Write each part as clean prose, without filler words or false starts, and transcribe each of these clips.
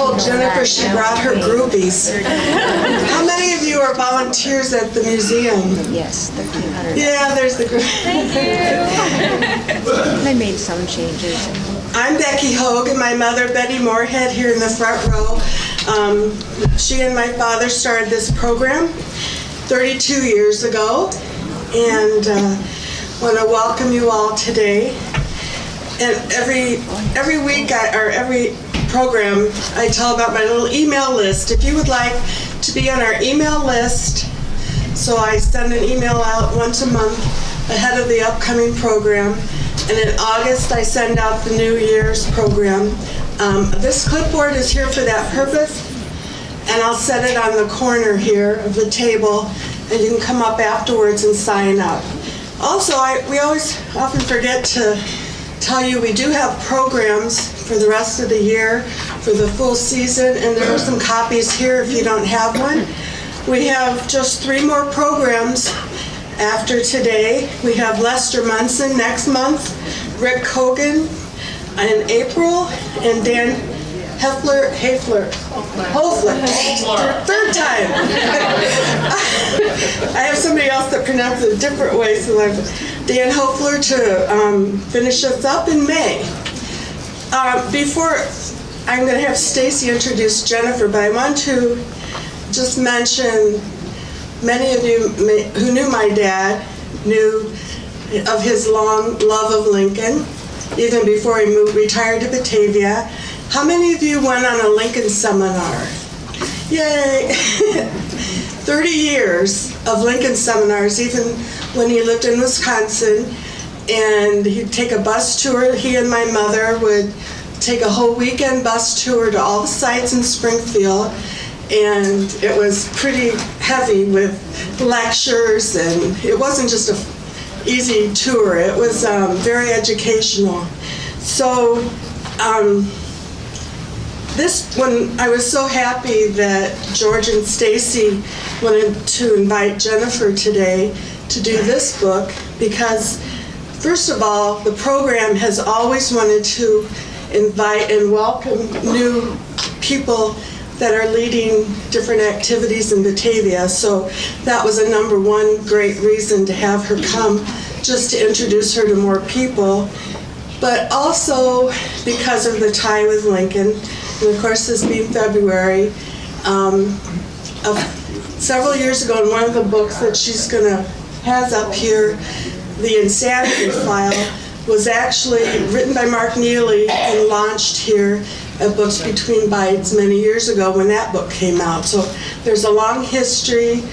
told Jennifer she brought her groupies. How many of you are volunteers at the museum? Yes, 1,300. Yeah, there's the group. Thank you. They made some changes. I'm Becky Hogue, and my mother, Betty Moorhead, here in the front row. She and my father started this program 32 years ago, and want to welcome you all today. And every week, or every program, I tell about my little email list. If you would like to be on our email list, so I send an email out once a month ahead of the upcoming program. And in August, I send out the New Year's program. This clipboard is here for that purpose, and I'll set it on the corner here of the table, and you can come up afterwards and sign up. Also, we often forget to tell you we do have programs for the rest of the year, for the full season, and there are some copies here if you don't have one. We have just 3 more programs after today. We have Lester Munson next month, Rick Hogan in April, and Dan Hofler, third time. I have somebody else that pronounces it a different way, so Dan Hofler to finish us up in May. Before, I'm going to have Stacy introduce Jennifer, but I want to just mention many of you who knew my dad knew of his long love of Lincoln, even before he retired to Batavia. How many of you went on a Lincoln seminar? Yay! 30 years of Lincoln seminars, even when he lived in Wisconsin, and he'd take a bus tour. He and my mother would take a whole weekend bus tour to all the sites in Springfield, and it was pretty heavy with lectures, and it wasn't just an easy tour. It was very educational. So when I was so happy that George and Stacy wanted to invite Jennifer today to do this book, because first of all, the program has always wanted to invite and welcome new people that are leading different activities in Batavia. So that was a #1 great reason to have her come, just to introduce her to more people. But also because of the tie with Lincoln, and of course this being February, several years ago in one of the books that she's has up here, The Insanity File, was actually written by Mark Neely and launched here at Books Between Bites many years ago when that book came out. So there's a long history,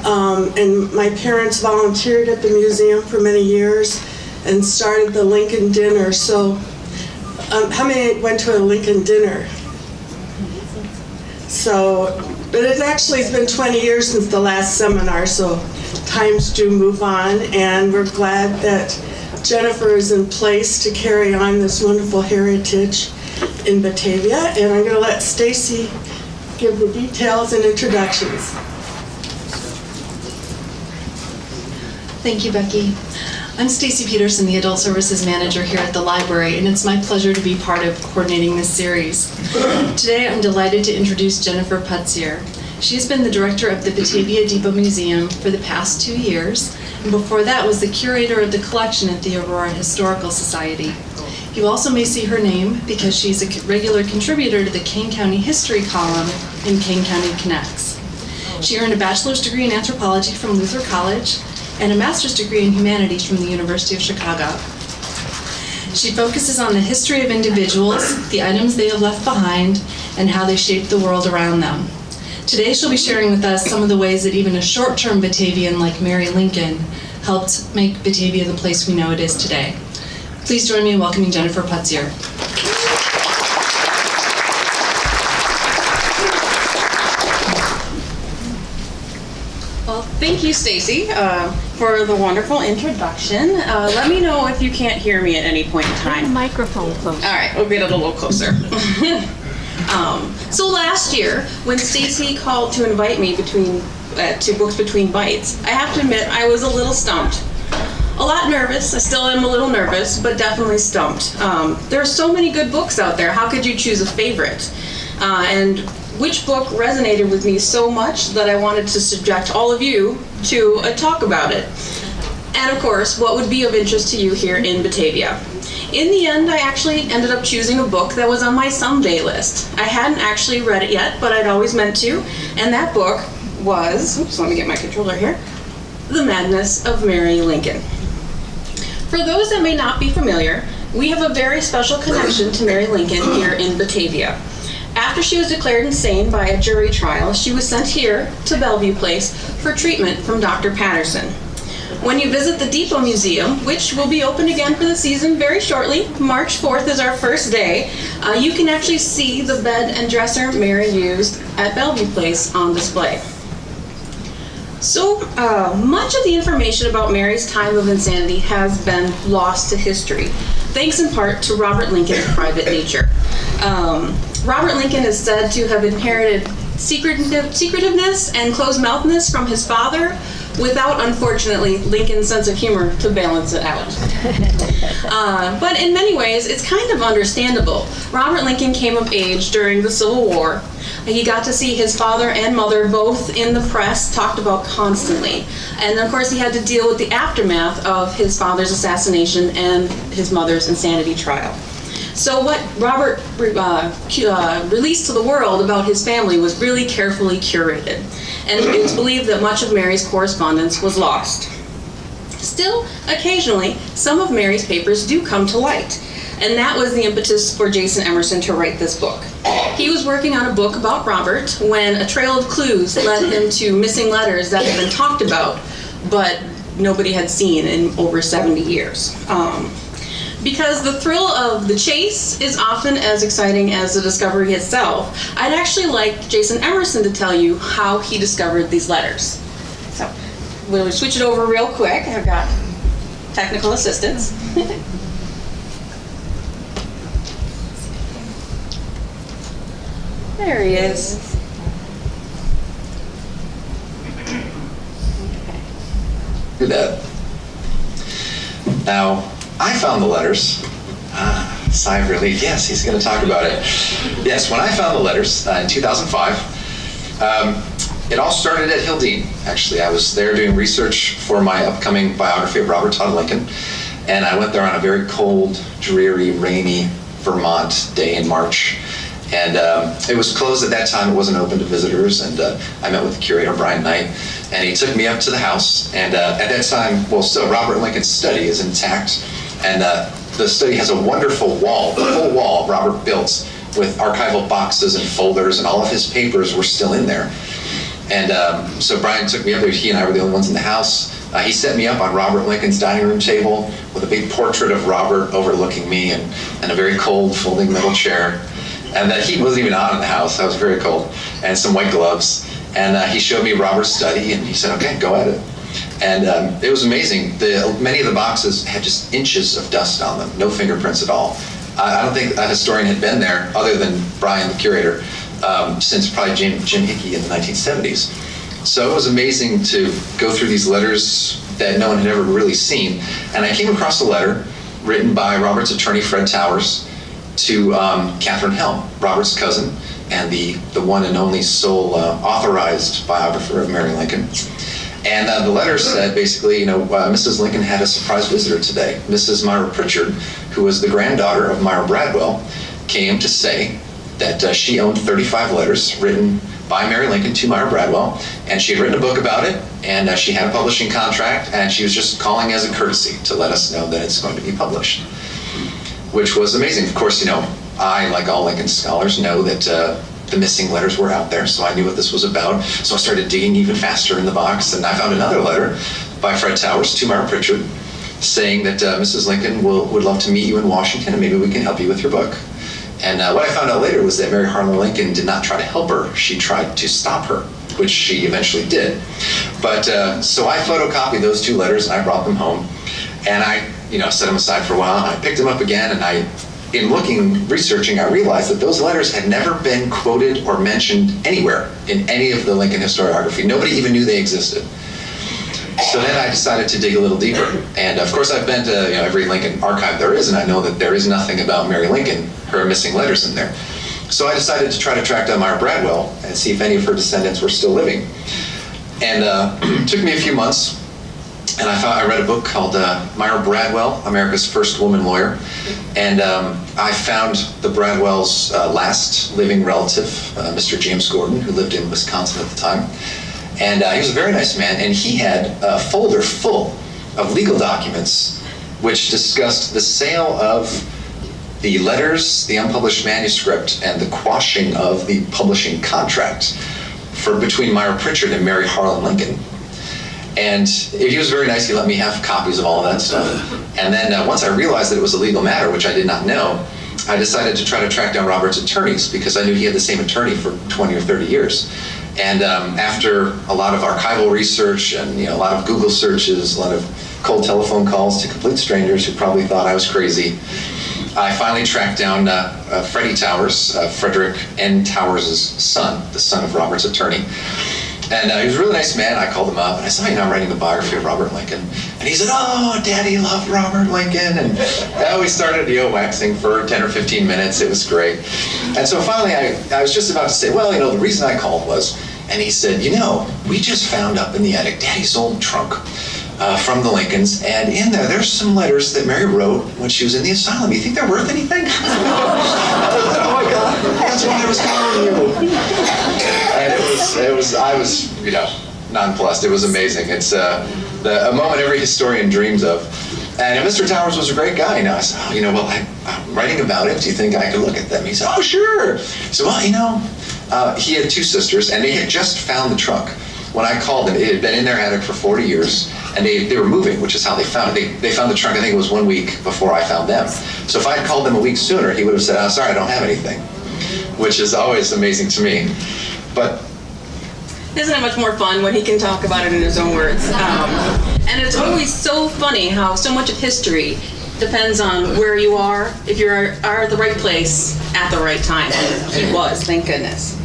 and my parents volunteered at the museum for many years and started the Lincoln Dinner. So how many went to a Lincoln dinner? So, but it's been 20 years since the last seminar, so times do move on, and we're glad that Jennifer is in place to carry on this wonderful heritage in Batavia, and I'm going to let Stacy give the details and introductions. Thank you, Becky. I'm Stacy Peterson, the Adult Services Manager here at the library, and it's my pleasure to be part of coordinating this series. Today, I'm delighted to introduce Jennifer Putzier. She's been the director of the Batavia Depot Museum for the past 2 years, and before that was the curator of the collection at the Aurora Historical Society. You also may see her name because she's a regular contributor to the Kane County History column in Kane County Connects. She earned a bachelor's degree in anthropology from Luther College and a master's degree in humanities from the University of Chicago. She focuses on the history of individuals, the items they have left behind, and how they shaped the world around them. Today she'll be sharing with us some of the ways that even a short-term Batavian like Mary Lincoln helped make Batavia the place we know it is today. Please join me in welcoming Jennifer Putzier. Well, thank you, Stacy, for the wonderful introduction. Let me know if you can't hear me at any point in time. Bring the microphone closer. All right, we'll get it a little closer. So last year, when Stacy called to invite me to Books Between Bites, I have to admit I was a little stumped. A lot nervous. I still am a little nervous, but definitely stumped. There are so many good books out there. How could you choose a favorite? and which book resonated with me so much that I wanted to subject all of you to a talk about it. And of course, what would be of interest to you here in Batavia. In the end, I actually ended up choosing a book that was on my someday list. I hadn't actually read it yet, but I'd always meant to, and that book was, oops, let me get my controller here, The Madness of Mary Lincoln. For those that may not be familiar, we have a very special connection to Mary Lincoln here in Batavia. After she was declared insane by a jury trial, she was sent here to Bellevue Place for treatment from Dr. Patterson. When you visit the Depot Museum, which will be open again for the season very shortly, March 4th is our first day, you can actually see the bed and dresser Mary used at Bellevue Place on display. So much of the information about Mary's time of insanity has been lost to history, thanks in part to Robert Lincoln's private nature. Robert Lincoln is said to have inherited secretiveness and closed-mouthness from his father, without, unfortunately, Lincoln's sense of humor to balance it out. But in many ways, it's kind of understandable. Robert Lincoln came of age during the Civil War. He got to see his father and mother both in the press talked about constantly. And of course, he had to deal with the aftermath of his father's assassination and his mother's insanity trial. So what Robert released to the world about his family was really carefully curated, and it's believed that much of Mary's correspondence was lost. Still, occasionally, some of Mary's papers do come to light, and that was the impetus for Jason Emerson to write this book. He was working on a book about Robert when a trail of clues led him to missing letters that had been talked about, but nobody had seen in over 70 years. Because the thrill of the chase is often as exciting as the discovery itself, I'd actually like Jason Emerson to tell you how he discovered these letters. So we'll switch it over real quick. I've got technical assistance. There he is. Do that. Now, I found the letters. Sigh of relief. Yes, he's going to talk about it. Yes, when I found the letters in 2005, it all started at Hildene. Actually, I was there doing research for my upcoming biography of Robert Todd Lincoln, and I went there on a very cold, dreary, rainy Vermont day in March. And it was closed at that time. It wasn't open to visitors. And I met with the curator, Brian Knight, and he took me up to the house. And at that time, well, still Robert Lincoln's study is intact. And the study has a wonderful wall, the whole wall Robert built with archival boxes and folders, and all of his papers were still in there. And so Brian took me up there. He and I were the only ones in the house. He set me up on Robert Lincoln's dining room table with a big portrait of Robert overlooking me and a very cold folding metal chair. And the heat wasn't even on in the house. I was very cold. And some white gloves. And he showed me Robert's study, and he said, okay, go at it. And it was amazing. Many of the boxes had just inches of dust on them, no fingerprints at all. I don't think a historian had been there, other than Brian, the curator, since probably Jim Hickey in the 1970s. So it was amazing to go through these letters that no one had ever really seen. And I came across a letter written by Robert's attorney, Fred Towers, to Catherine Helm, Robert's cousin, and the one and only sole authorized biographer of Mary Lincoln. And the letter said, basically, Mrs. Lincoln had a surprise visitor today. Mrs. Myra Pritchard, who was the granddaughter of Myra Bradwell, came to say that she owned 35 letters written by Mary Lincoln to Myra Bradwell, and she had written a book about it, and she had a publishing contract, and she was just calling as a courtesy to let us know that it's going to be published, which was amazing. Of course, I, like all Lincoln scholars, know that the missing letters were out there, so I knew what this was about. So I started digging even faster in the box, and I found another letter by Fred Towers to Myra Pritchard saying that Mrs. Lincoln would love to meet you in Washington, and maybe we can help you with your book. And what I found out later was that Mary Harlan Lincoln did not try to help her. She tried to stop her, which she eventually did. But so I photocopied those two letters, and I brought them home, and I set them aside for a while, and I picked them up again, and in researching, I realized that those letters had never been quoted or mentioned anywhere in any of the Lincoln historiography. Nobody even knew they existed. So then I decided to dig a little deeper. And of course I've been to every Lincoln archive there is, and I know that there is nothing about Mary Lincoln, her missing letters in there. So I decided to try to track down Myra Bradwell and see if any of her descendants were still living. And it took me a few months, and I read a book called Myra Bradwell, America's First Woman Lawyer. And I found the Bradwells' last living relative, Mr. James Gordon, who lived in Wisconsin at the time. And he was a very nice man, and he had a folder full of legal documents which discussed the sale of the letters, the unpublished manuscript, and the quashing of the publishing contract between Myra Pritchard and Mary Harlan Lincoln. And he was very nice. He let me have copies of all of that stuff. And then once I realized that it was a legal matter, which I did not know, I decided to try to track down Robert's attorneys, because I knew he had the same attorney for 20 or 30 years. And after a lot of archival research and a lot of Google searches, a lot of cold telephone calls to complete strangers who probably thought I was crazy, I finally tracked down Freddie Towers, Frederick N. Towers' son, the son of Robert's attorney. And he was a really nice man. I called him up and I said, I'm writing a biography of Robert Lincoln. And he said, oh, Daddy loved Robert Lincoln. And we started waxing for 10 or 15 minutes. It was great. And so finally I was just about to say, well, the reason I called was, and he said, we just found up in the attic Daddy's old trunk from the Lincolns, and in there's some letters that Mary wrote when she was in the asylum. You think they're worth anything? Oh my God, that's why I was calling you. And I was nonplussed. It was amazing. It's a moment every historian dreams of. And Mr. Towers was a great guy. I said, I'm writing about it. Do you think I could look at them? He said, oh, sure. So, he had two sisters, and they had just found the trunk. When I called them, it had been in their attic for 40 years, and they were moving, which is how they found it. They found the trunk, I think it was 1 week before I found them. So if I had called them a week sooner, he would have said, oh, sorry, I don't have anything, which is always amazing to me. But isn't it much more fun when he can talk about it in his own words? And it's always so funny how so much of history depends on where you are, if you are at the right place at the right time. And he was, thank goodness.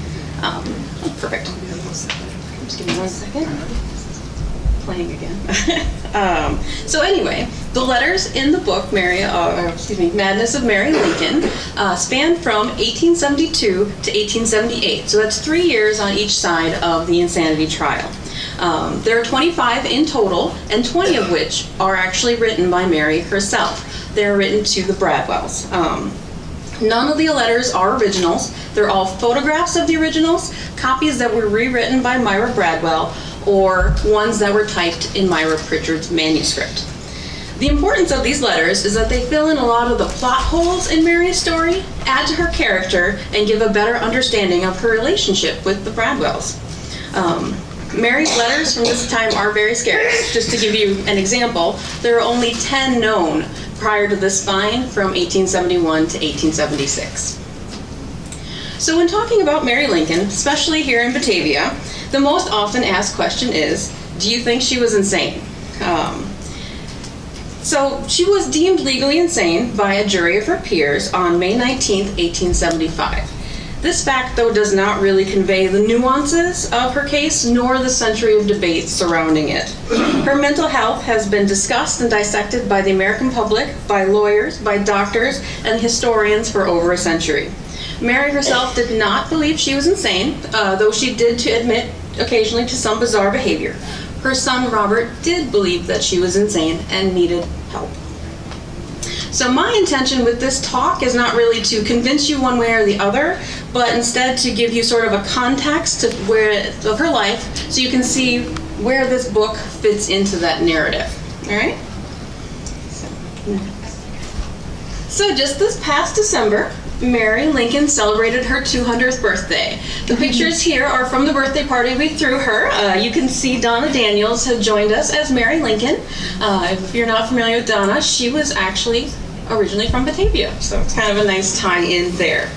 Perfect. Just give me 1 second. Playing again. So anyway, the letters in the book, Madness of Mary Lincoln, span from 1872 to 1878. So that's 3 years on each side of the insanity trial. There are 25 in total, and 20 of which are actually written by Mary herself. They're written to the Bradwells. None of the letters are originals. They're all photographs of the originals, copies that were rewritten by Myra Bradwell, or ones that were typed in Myra Pritchard's manuscript. The importance of these letters is that they fill in a lot of the plot holes in Mary's story, add to her character, and give a better understanding of her relationship with the Bradwells. Mary's letters from this time are very scarce. Just to give you an example, there are only 10 known prior to this find from 1871 to 1876. So when talking about Mary Lincoln, especially here in Batavia, the most often asked question is, do you think she was insane? So she was deemed legally insane by a jury of her peers on May 19, 1875. This fact, though, does not really convey the nuances of her case, nor the century of debates surrounding it. Her mental health has been discussed and dissected by the American public, by lawyers, by doctors, and historians for over a century. Mary herself did not believe she was insane, though she did admit occasionally to some bizarre behavior. Her son, Robert, did believe that she was insane and needed help. So my intention with this talk is not really to convince you one way or the other, but instead to give you sort of a context of her life so you can see where this book fits into that narrative. All right? So just this past December, Mary Lincoln celebrated her 200th birthday. The pictures here are from the birthday party we threw her. You can see Donna Daniels had joined us as Mary Lincoln. If you're not familiar with Donna, she was actually originally from Batavia, so it's kind of a nice tie-in there.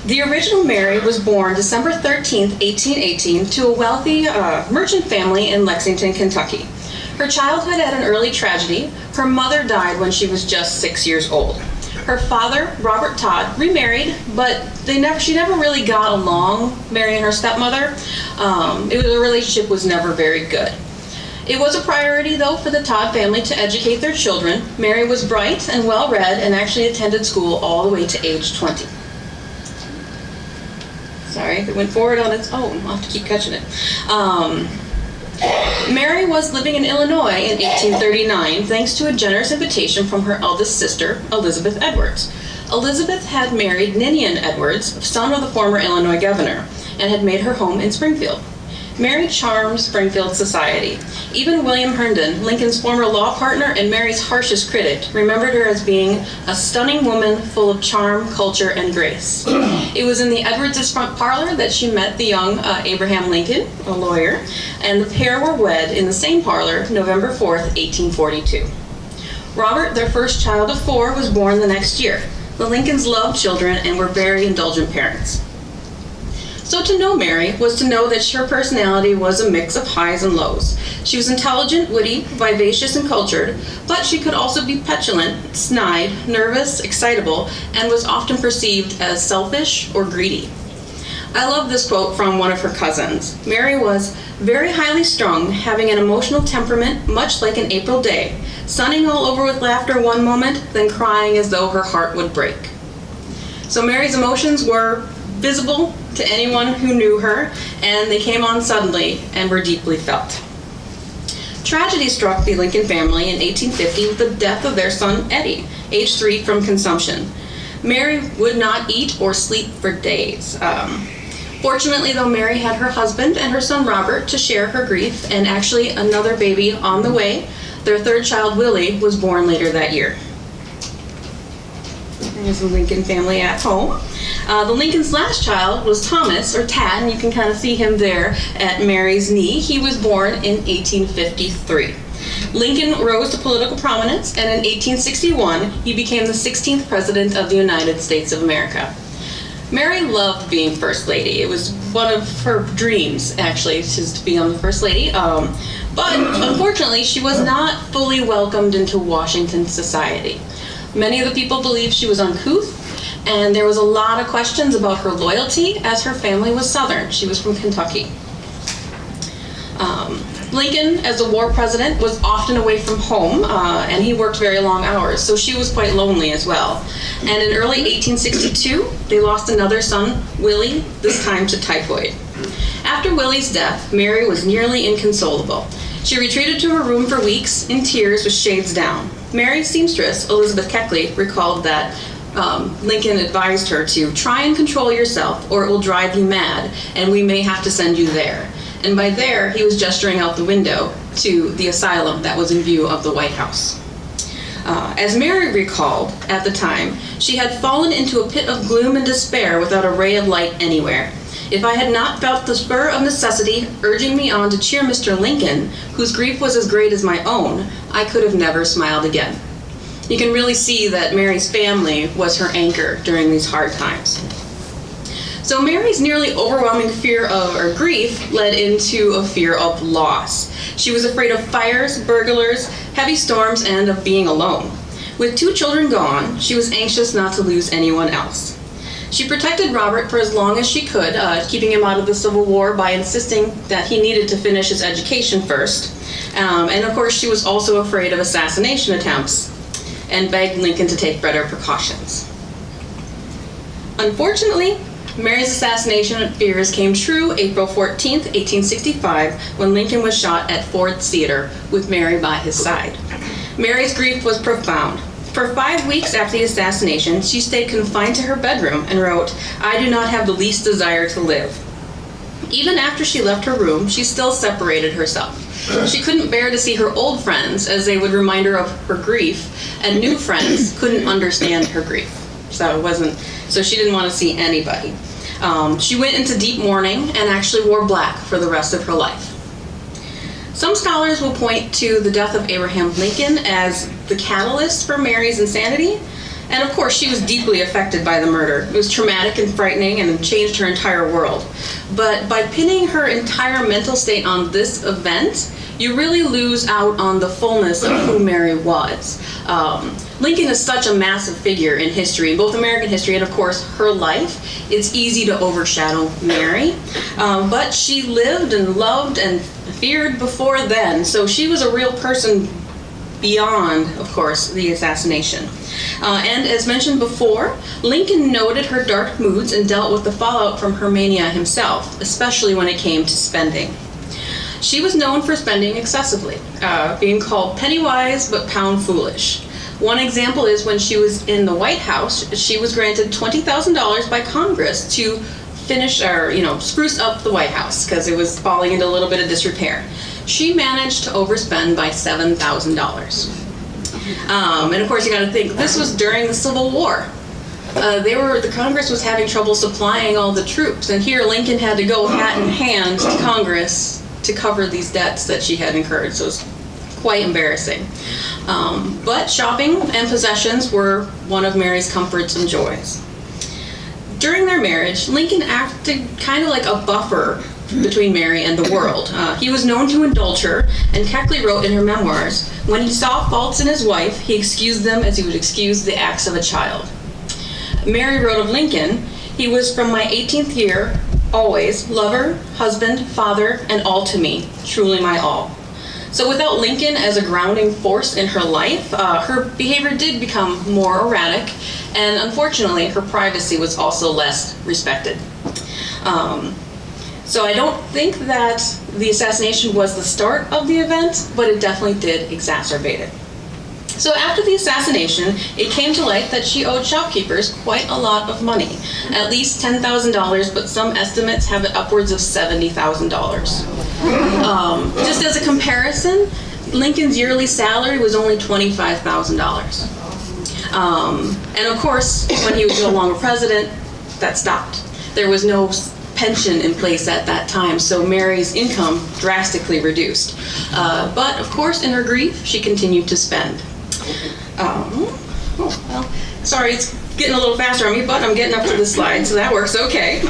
The original Mary was born December 13th, 1818, to a wealthy merchant family in Lexington, Kentucky. Her childhood had an early tragedy. Her mother died when she was just 6 years old. Her father, Robert Todd, remarried, but she never really got along, Mary and her stepmother. The relationship was never very good. It was a priority, though, for the Todd family to educate their children. Mary was bright and well-read and actually attended school all the way to age 20. Sorry, it went forward on its own. I'll have to keep catching it. Mary was living in Illinois in 1839 thanks to a generous invitation from her eldest sister, Elizabeth Edwards. Elizabeth had married Ninian Edwards, son of the former Illinois governor, and had made her home in Springfield. Mary charmed Springfield society. Even William Herndon, Lincoln's former law partner and Mary's harshest critic, remembered her as being a stunning woman full of charm, culture, and grace. It was in the Edwards' front parlor that she met the young Abraham Lincoln, a lawyer, and the pair were wed in the same parlor November 4th, 1842. Robert, their first child of 4, was born the next year. The Lincolns loved children and were very indulgent parents. So to know Mary was to know that her personality was a mix of highs and lows. She was intelligent, witty, vivacious, and cultured, but she could also be petulant, snide, nervous, excitable, and was often perceived as selfish or greedy. I love this quote from one of her cousins. Mary was very highly strung, having an emotional temperament much like an April day, sunning all over with laughter one moment, then crying as though her heart would break. So Mary's emotions were visible to anyone who knew her, and they came on suddenly and were deeply felt. Tragedy struck the Lincoln family in 1850 with the death of their son Eddie, age 3, from consumption. Mary would not eat or sleep for days. Fortunately, though, Mary had her husband and her son Robert to share her grief, and actually another baby on the way. Their third child, Willie, was born later that year. There's the Lincoln family at home. The Lincoln's last child was Thomas, or Tad, and you can kind of see him there at Mary's knee. He was born in 1853. Lincoln rose to political prominence, and in 1861, he became the 16th President of the United States of America. Mary loved being First Lady. It was one of her dreams, actually, to be on the First Lady. But unfortunately, she was not fully welcomed into Washington society. Many of the people believed she was uncouth, and there was a lot of questions about her loyalty, as her family was Southern. She was from Kentucky. Lincoln, as a war president, was often away from home, and he worked very long hours, so she was quite lonely as well. And in early 1862, they lost another son, Willie, this time to typhoid. After Willie's death, Mary was nearly inconsolable. She retreated to her room for weeks, in tears with shades down. Mary's seamstress, Elizabeth Keckley, recalled that Lincoln advised her to try and control yourself or it will drive you mad, and we may have to send you there. And by there, he was gesturing out the window to the asylum that was in view of the White House. As Mary recalled at the time, she had fallen into a pit of gloom and despair without a ray of light anywhere. If I had not felt the spur of necessity urging me on to cheer Mr. Lincoln, whose grief was as great as my own, I could have never smiled again. You can really see that Mary's family was her anchor during these hard times. So Mary's nearly overwhelming fear of, or grief, led into a fear of loss. She was afraid of fires, burglars, heavy storms, and of being alone. With 2 children gone, she was anxious not to lose anyone else. She protected Robert for as long as she could, keeping him out of the Civil War by insisting that he needed to finish his education first. And of course, she was also afraid of assassination attempts and begged Lincoln to take better precautions. Unfortunately, Mary's assassination fears came true April 14th, 1865, when Lincoln was shot at Ford's Theater with Mary by his side. Mary's grief was profound. For 5 weeks after the assassination, she stayed confined to her bedroom and wrote, "I do not have the least desire to live." Even after she left her room, she still separated herself. She couldn't bear to see her old friends, as they would remind her of her grief, and new friends couldn't understand her grief. So she didn't want to see anybody. She went into deep mourning and actually wore black for the rest of her life. Some scholars will point to the death of Abraham Lincoln as the catalyst for Mary's insanity. And of course, she was deeply affected by the murder. It was traumatic and frightening and changed her entire world. But by pinning her entire mental state on this event, you really lose out on the fullness of who Mary was. Lincoln is such a massive figure in history, in both American history and, of course, her life. It's easy to overshadow Mary. But she lived and loved and feared before then, so she was a real person beyond, of course, the assassination. And as mentioned before, Lincoln noted her dark moods and dealt with the fallout from her mania himself, especially when it came to spending. She was known for spending excessively, being called penny wise but pound foolish. One example is when she was in the White House, she was granted $20,000 by Congress to finish or, spruce up the White House because it was falling into a little bit of disrepair. She managed to overspend by $7,000. And of course, you got to think, this was during the Civil War. The Congress was having trouble supplying all the troops, and here Lincoln had to go hat in hand to Congress to cover these debts that she had incurred, so it was quite embarrassing. But shopping and possessions were one of Mary's comforts and joys. During their marriage, Lincoln acted kind of like a buffer between Mary and the world. He was known to indulge her, and Keckley wrote in her memoirs, when he saw faults in his wife, he excused them as he would excuse the acts of a child. Mary wrote of Lincoln, he was from my 18th year, always, lover, husband, father, and all to me, truly my all. So without Lincoln as a grounding force in her life, her behavior did become more erratic, and unfortunately, her privacy was also less respected. So I don't think that the assassination was the start of the event, but it definitely did exacerbate it. So after the assassination, it came to light that she owed shopkeepers quite a lot of money, at least $10,000, but some estimates have it upwards of $70,000. Just as a comparison, Lincoln's yearly salary was only $25,000. And of course, when he was no longer president, that stopped. There was no pension in place at that time, so Mary's income drastically reduced. But of course, in her grief, she continued to spend. Sorry, it's getting a little faster on me, but I'm getting up to the slide, so that works okay.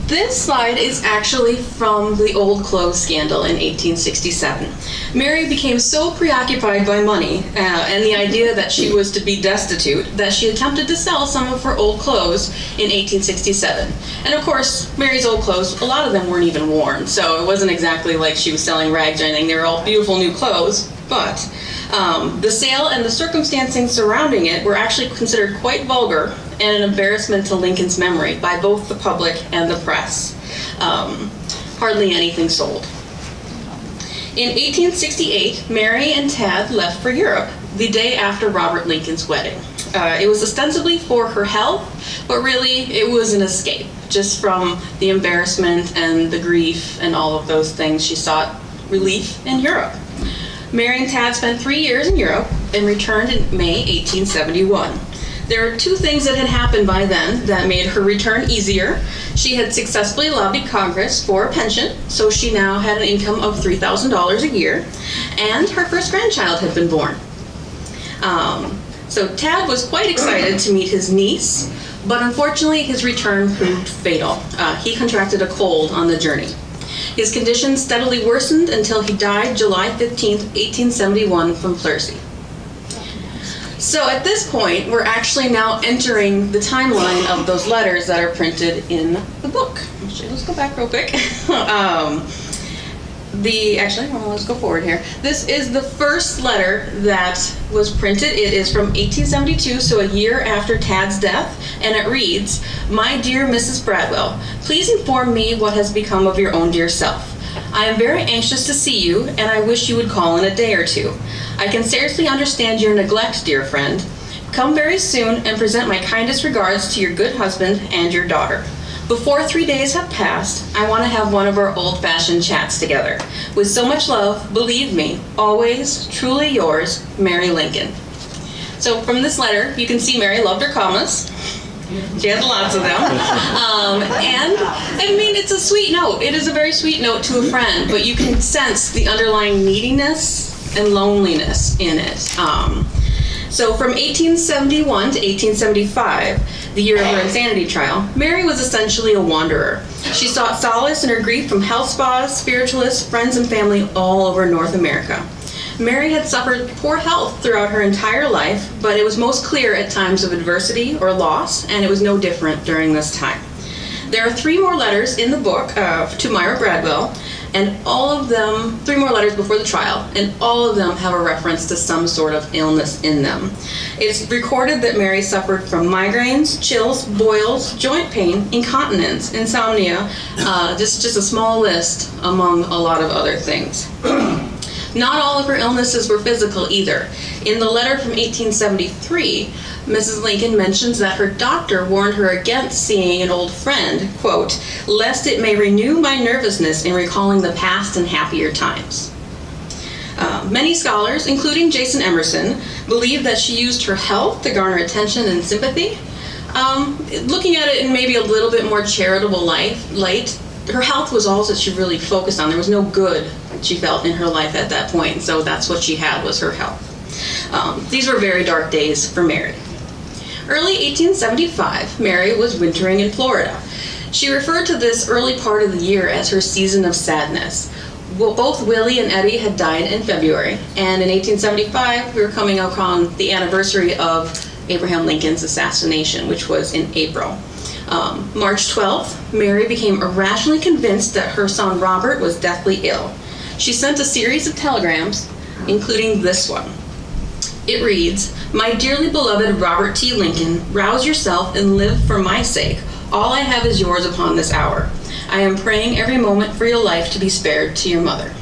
This slide is actually from the old clothes scandal in 1867. Mary became so preoccupied by money and the idea that she was to be destitute that she attempted to sell some of her old clothes in 1867. And of course, Mary's old clothes, a lot of them weren't even worn, so it wasn't exactly like she was selling rags or anything. They were all beautiful new clothes, but the sale and the circumstancing surrounding it were actually considered quite vulgar and an embarrassment to Lincoln's memory by both the public and the press. Hardly anything sold. In 1868, Mary and Tad left for Europe the day after Robert Lincoln's wedding. It was ostensibly for her health, but really it was an escape, just from the embarrassment and the grief and all of those things. She sought relief in Europe. Mary and Tad spent 3 years in Europe and returned in May 1871. There were two things that had happened by then that made her return easier. She had successfully lobbied Congress for a pension, so she now had an income of $3,000 a year, and her first grandchild had been born. So Tad was quite excited to meet his niece, but unfortunately his return proved fatal. He contracted a cold on the journey. His condition steadily worsened until he died July 15, 1871 from pleurisy. So at this point, we're actually now entering the timeline of those letters that are printed in the book. Actually, let's go back real quick. Let's go forward here. This is the first letter that was printed. It is from 1872, so a year after Tad's death, and it reads, "My dear Mrs. Bradwell, please inform me what has become of your own dear self. I am very anxious to see you, and I wish you would call in a day or two. I can scarcely understand your neglect, dear friend. Come very soon and present my kindest regards to your good husband and your daughter. Before 3 days have passed, I want to have one of our old-fashioned chats together. With so much love, believe me, always, truly yours, Mary Lincoln." So from this letter, you can see Mary loved her commas. She has lots of them. And, I mean, it's a sweet note. It is a very sweet note to a friend, but you can sense the underlying neediness and loneliness in it. So from 1871 to 1875, the year of her insanity trial, Mary was essentially a wanderer. She sought solace in her grief from health spas, spiritualists, friends, and family all over North America. Mary had suffered poor health throughout her entire life, but it was most clear at times of adversity or loss, and it was no different during this time. There are 3 more letters in the book to Myra Bradwell, And all of them, 3 more letters before the trial, and all of them have a reference to some sort of illness in them. It's recorded that Mary suffered from migraines, chills, boils, joint pain, incontinence, insomnia, just a small list among a lot of other things. Not all of her illnesses were physical either. In the letter from 1873, Mrs. Lincoln mentions that her doctor warned her against seeing an old friend, quote, lest it may renew my nervousness in recalling the past and happier times. Many scholars, including Jason Emerson, believe that she used her health to garner attention and sympathy. Looking at it in maybe a little bit more charitable light, her health was all that she really focused on. There was no good she felt in her life at that point, so that's what she had, was her health. These were very dark days for Mary. Early 1875, Mary was wintering in Florida. She referred to this early part of the year as her season of sadness. Well, both Willie and Eddie had died in February, and in 1875, we were coming up on the anniversary of Abraham Lincoln's assassination, which was in April. March 12th, Mary became irrationally convinced that her son Robert was deathly ill. She sent a series of telegrams, including this one. It reads, "My dearly beloved Robert T. Lincoln, rouse yourself and live for my sake. All I have is yours upon this hour. I am praying every moment for your life to be spared to your mother."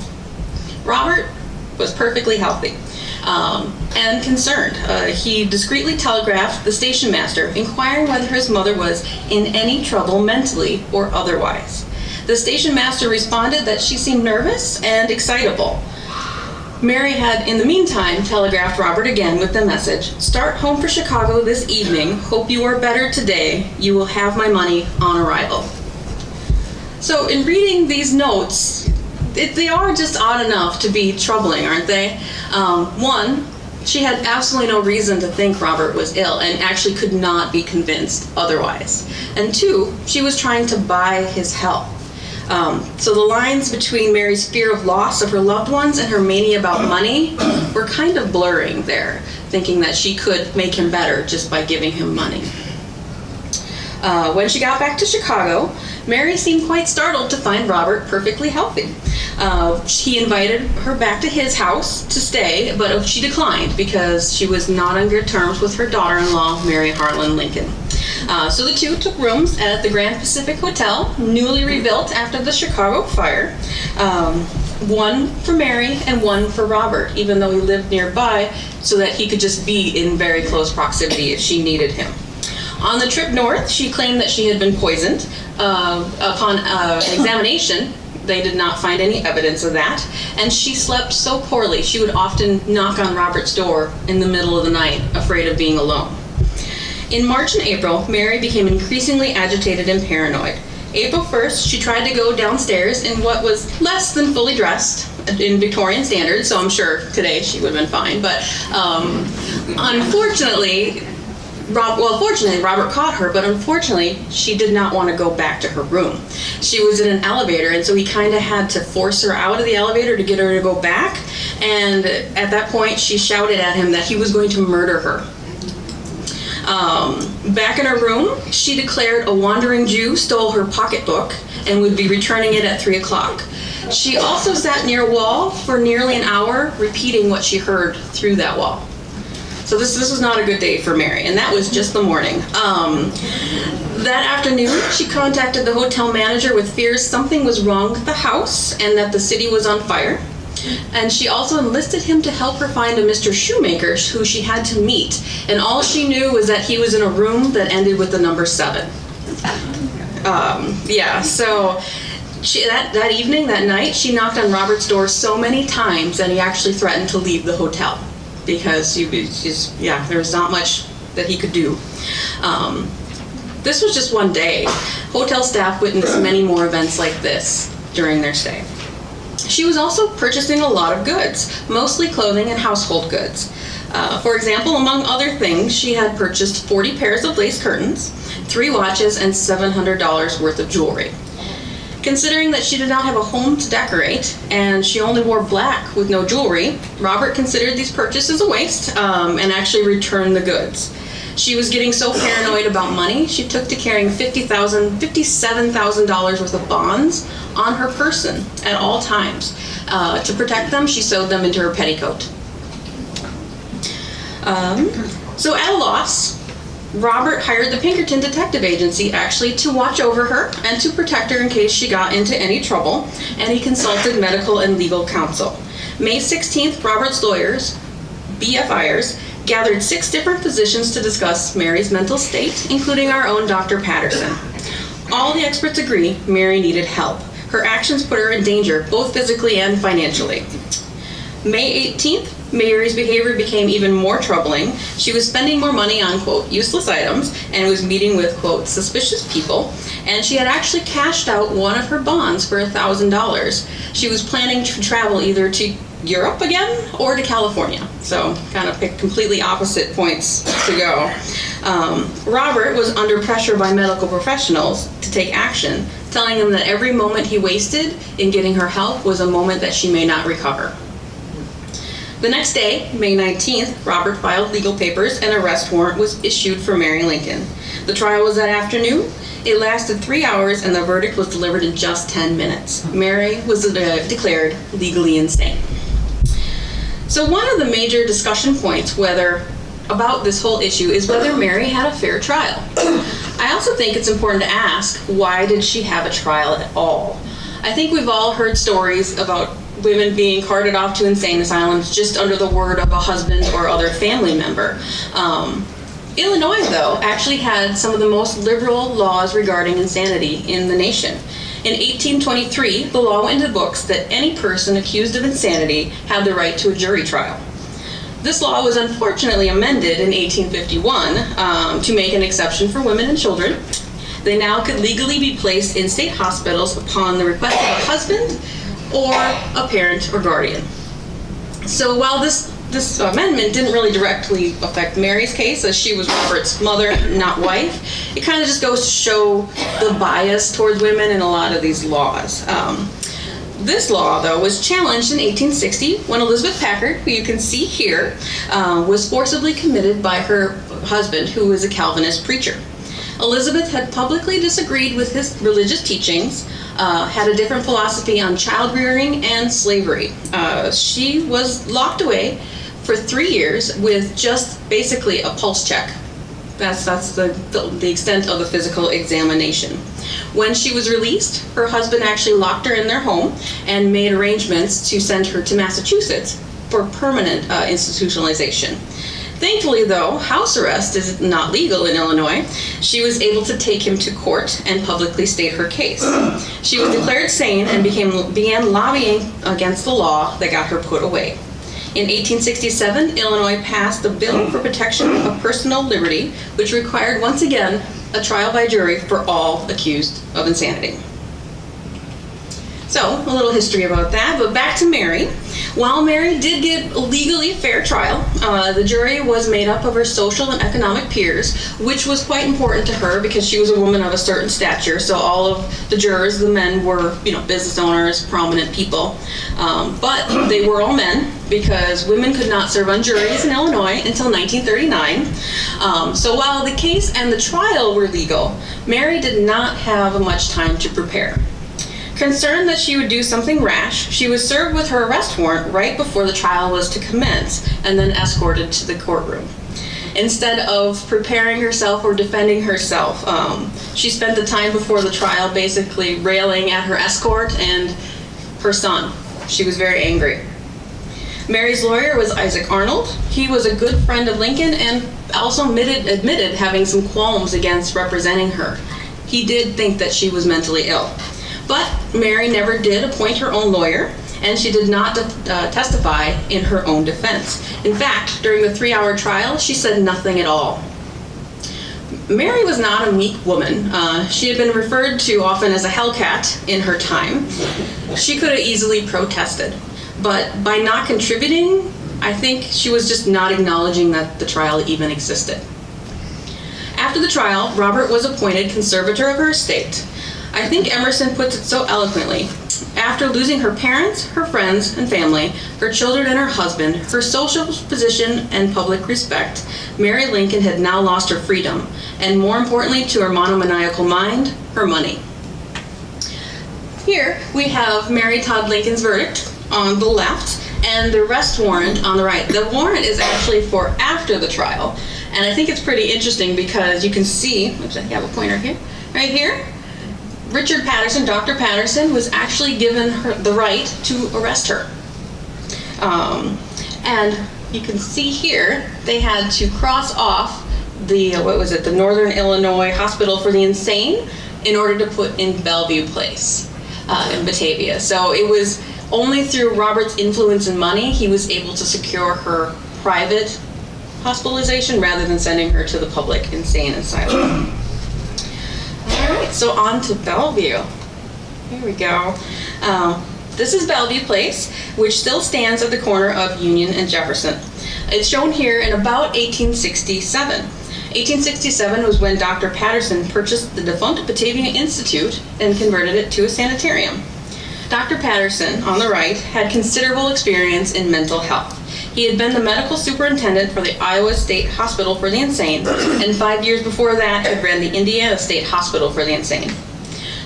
Robert was perfectly healthy and concerned. He discreetly telegraphed the station master, inquiring whether his mother was in any trouble mentally or otherwise. The station master responded that she seemed nervous and excitable. Mary had, in the meantime, telegraphed Robert again with the message, "Start home for Chicago this evening. Hope you are better today. You will have my money on arrival." So in reading these notes, they are just odd enough to be troubling, aren't they? One, she had absolutely no reason to think Robert was ill and actually could not be convinced otherwise. And two, she was trying to buy his health. So the lines between Mary's fear of loss of her loved ones and her mania about money were kind of blurring there, thinking that she could make him better just by giving him money. When she got back to Chicago, Mary seemed quite startled to find Robert perfectly healthy. He invited her back to his house to stay, but she declined because she was not on good terms with her daughter-in-law, Mary Harlan Lincoln. So the two took rooms at the Grand Pacific Hotel, newly rebuilt after the Chicago fire. One for Mary and one for Robert, even though he lived nearby, so that he could just be in very close proximity if she needed him. On the trip north, she claimed that she had been poisoned. Upon examination, they did not find any evidence of that, and she slept so poorly she would often knock on Robert's door in the middle of the night, afraid of being alone. In March and April, Mary became increasingly agitated and paranoid. April 1st, she tried to go downstairs in what was less than fully dressed in Victorian standards, so I'm sure today she would have been fine, but fortunately, Robert caught her, but unfortunately, she did not want to go back to her room. She was in an elevator, and so he kind of had to force her out of the elevator to get her to go back, and at that point, she shouted at him that he was going to murder her. Back in her room, she declared a wandering Jew stole her pocketbook and would be returning it at 3 o'clock. She also sat near a wall for nearly an hour, repeating what she heard through that wall. So this was not a good day for Mary, and that was just the morning. That afternoon, she contacted the hotel manager with fears something was wrong with the house and that the city was on fire. And she also enlisted him to help her find a Mr. Shoemaker who she had to meet. And all she knew was that he was in a room that ended with the number 7. So that evening, that night, she knocked on Robert's door so many times that he actually threatened to leave the hotel because there was not much that he could do. This was just one day. Hotel staff witnessed many more events like this during their stay. She was also purchasing a lot of goods, mostly clothing and household goods. For example, among other things, she had purchased 40 pairs of lace curtains, 3 watches, and $700 worth of jewelry. Considering that she did not have a home to decorate, and she only wore black with no jewelry, Robert considered these purchases a waste and actually returned the goods. She was getting so paranoid about money, she took to carrying $57,000 worth of bonds on her person at all times. To protect them, she sewed them into her petticoat. So at a loss, Robert hired the Pinkerton Detective Agency actually to watch over her and to protect her in case she got into any trouble, and he consulted medical and legal counsel. May 16th, Robert's lawyers, BFIers, gathered 6 different physicians to discuss Mary's mental state, including our own Dr. Patterson. All the experts agree Mary needed help. Her actions put her in danger, both physically and financially. May 18th, Mary's behavior became even more troubling. She was spending more money on, quote, useless items and was meeting with, quote, suspicious people. And she had actually cashed out one of her bonds for $1,000. She was planning to travel either to Europe again or to California. So kind of picked completely opposite points to go. Robert was under pressure by medical professionals to take action, telling him that every moment he wasted in getting her help was a moment that she may not recover. The next day, May 19th, Robert filed legal papers and an arrest warrant was issued for Mary Lincoln. The trial was that afternoon. It lasted 3 hours and the verdict was delivered in just 10 minutes. Mary was declared legally insane. So one of the major discussion points about this whole issue is whether Mary had a fair trial. I also think it's important to ask, why did she have a trial at all? I think we've all heard stories about women being carted off to insane asylums just under the word of a husband or other family member. Illinois, though, actually had some of the most liberal laws regarding insanity in the nation. In 1823, the law went into books that any person accused of insanity had the right to a jury trial. This law was unfortunately amended in 1851 to make an exception for women and children. They now could legally be placed in state hospitals upon the request of a husband or a parent or guardian. So while this amendment didn't really directly affect Mary's case, as she was Robert's mother, not wife, it kind of just goes to show the bias towards women in a lot of these laws. This law, though, was challenged in 1860 when Elizabeth Packard, who you can see here, was forcibly committed by her husband, who was a Calvinist preacher. Elizabeth had publicly disagreed with his religious teachings, had a different philosophy on child rearing and slavery. She was locked away for 3 years with just basically a pulse check. That's the extent of the physical examination. When she was released, her husband actually locked her in their home and made arrangements to send her to Massachusetts for permanent institutionalization. Thankfully, though, house arrest is not legal in Illinois. She was able to take him to court and publicly state her case. She was declared sane and began lobbying against the law that got her put away. In 1867, Illinois passed the Bill for Protection of Personal Liberty, which required, once again, a trial by jury for all accused of insanity. So, a little history about that, but back to Mary. While Mary did get a legally fair trial, the jury was made up of her social and economic peers, which was quite important to her because she was a woman of a certain stature. So all of the jurors, the men were, business owners, prominent people. But they were all men because women could not serve on juries in Illinois until 1939. So while the case and the trial were legal, Mary did not have much time to prepare. Concerned that she would do something rash, she was served with her arrest warrant right before the trial was to commence and then escorted to the courtroom. Instead of preparing herself or defending herself, she spent the time before the trial basically railing at her escort and her son. She was very angry. Mary's lawyer was Isaac Arnold. He was a good friend of Lincoln and also admitted having some qualms against representing her. He did think that she was mentally ill. But Mary never did appoint her own lawyer, and she did not testify in her own defense. In fact, during the 3-hour trial, she said nothing at all. Mary was not a meek woman. She had been referred to often as a hellcat in her time. She could have easily protested, but by not contributing, I think she was just not acknowledging that the trial even existed. After the trial, Robert was appointed conservator of her estate. I think Emerson puts it so eloquently. After losing her parents, her friends and family, her children and her husband, her social position and public respect, Mary Lincoln had now lost her freedom, and more importantly to her monomaniacal mind, her money. Here we have Mary Todd Lincoln's verdict on the left and the arrest warrant on the right. The warrant is actually for after the trial, and I think it's pretty interesting because you can see, oops, I have a pointer here, right here, Richard Patterson, Dr. Patterson, was actually given the right to arrest her. And you can see here, they had to cross off the, the Northern Illinois Hospital for the Insane in order to put in Bellevue Place in Batavia. So it was only through Robert's influence and money he was able to secure her private hospitalization rather than sending her to the public insane asylum. All right, so on to Bellevue. Here we go. This is Bellevue Place, which still stands at the corner of Union and Jefferson. It's shown here in about 1867. 1867 was when Dr. Patterson purchased the defunct Batavia Institute and converted it to a sanitarium. Dr. Patterson, on the right, had considerable experience in mental health. He had been the medical superintendent for the Iowa State Hospital for the Insane, and 5 years before that had ran the Indiana State Hospital for the Insane.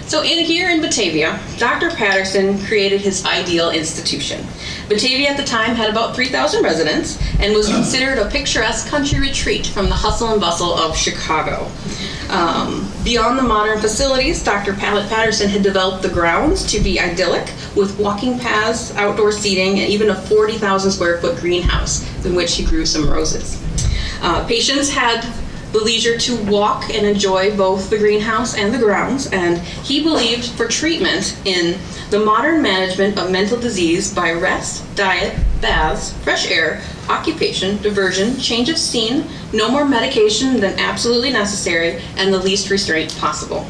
So here in Batavia, Dr. Patterson created his ideal institution. Batavia at the time had about 3,000 residents and was considered a picturesque country retreat from the hustle and bustle of Chicago. Beyond the modern facilities, Dr. Patterson had developed the grounds to be idyllic with walking paths, outdoor seating, and even a 40,000 square foot greenhouse in which he grew some roses. Patients had the leisure to walk and enjoy both the greenhouse and the grounds, and he believed for treatment in the modern management of mental disease by rest, diet, baths, fresh air, occupation, diversion, change of scene, no more medication than absolutely necessary, and the least restraint possible.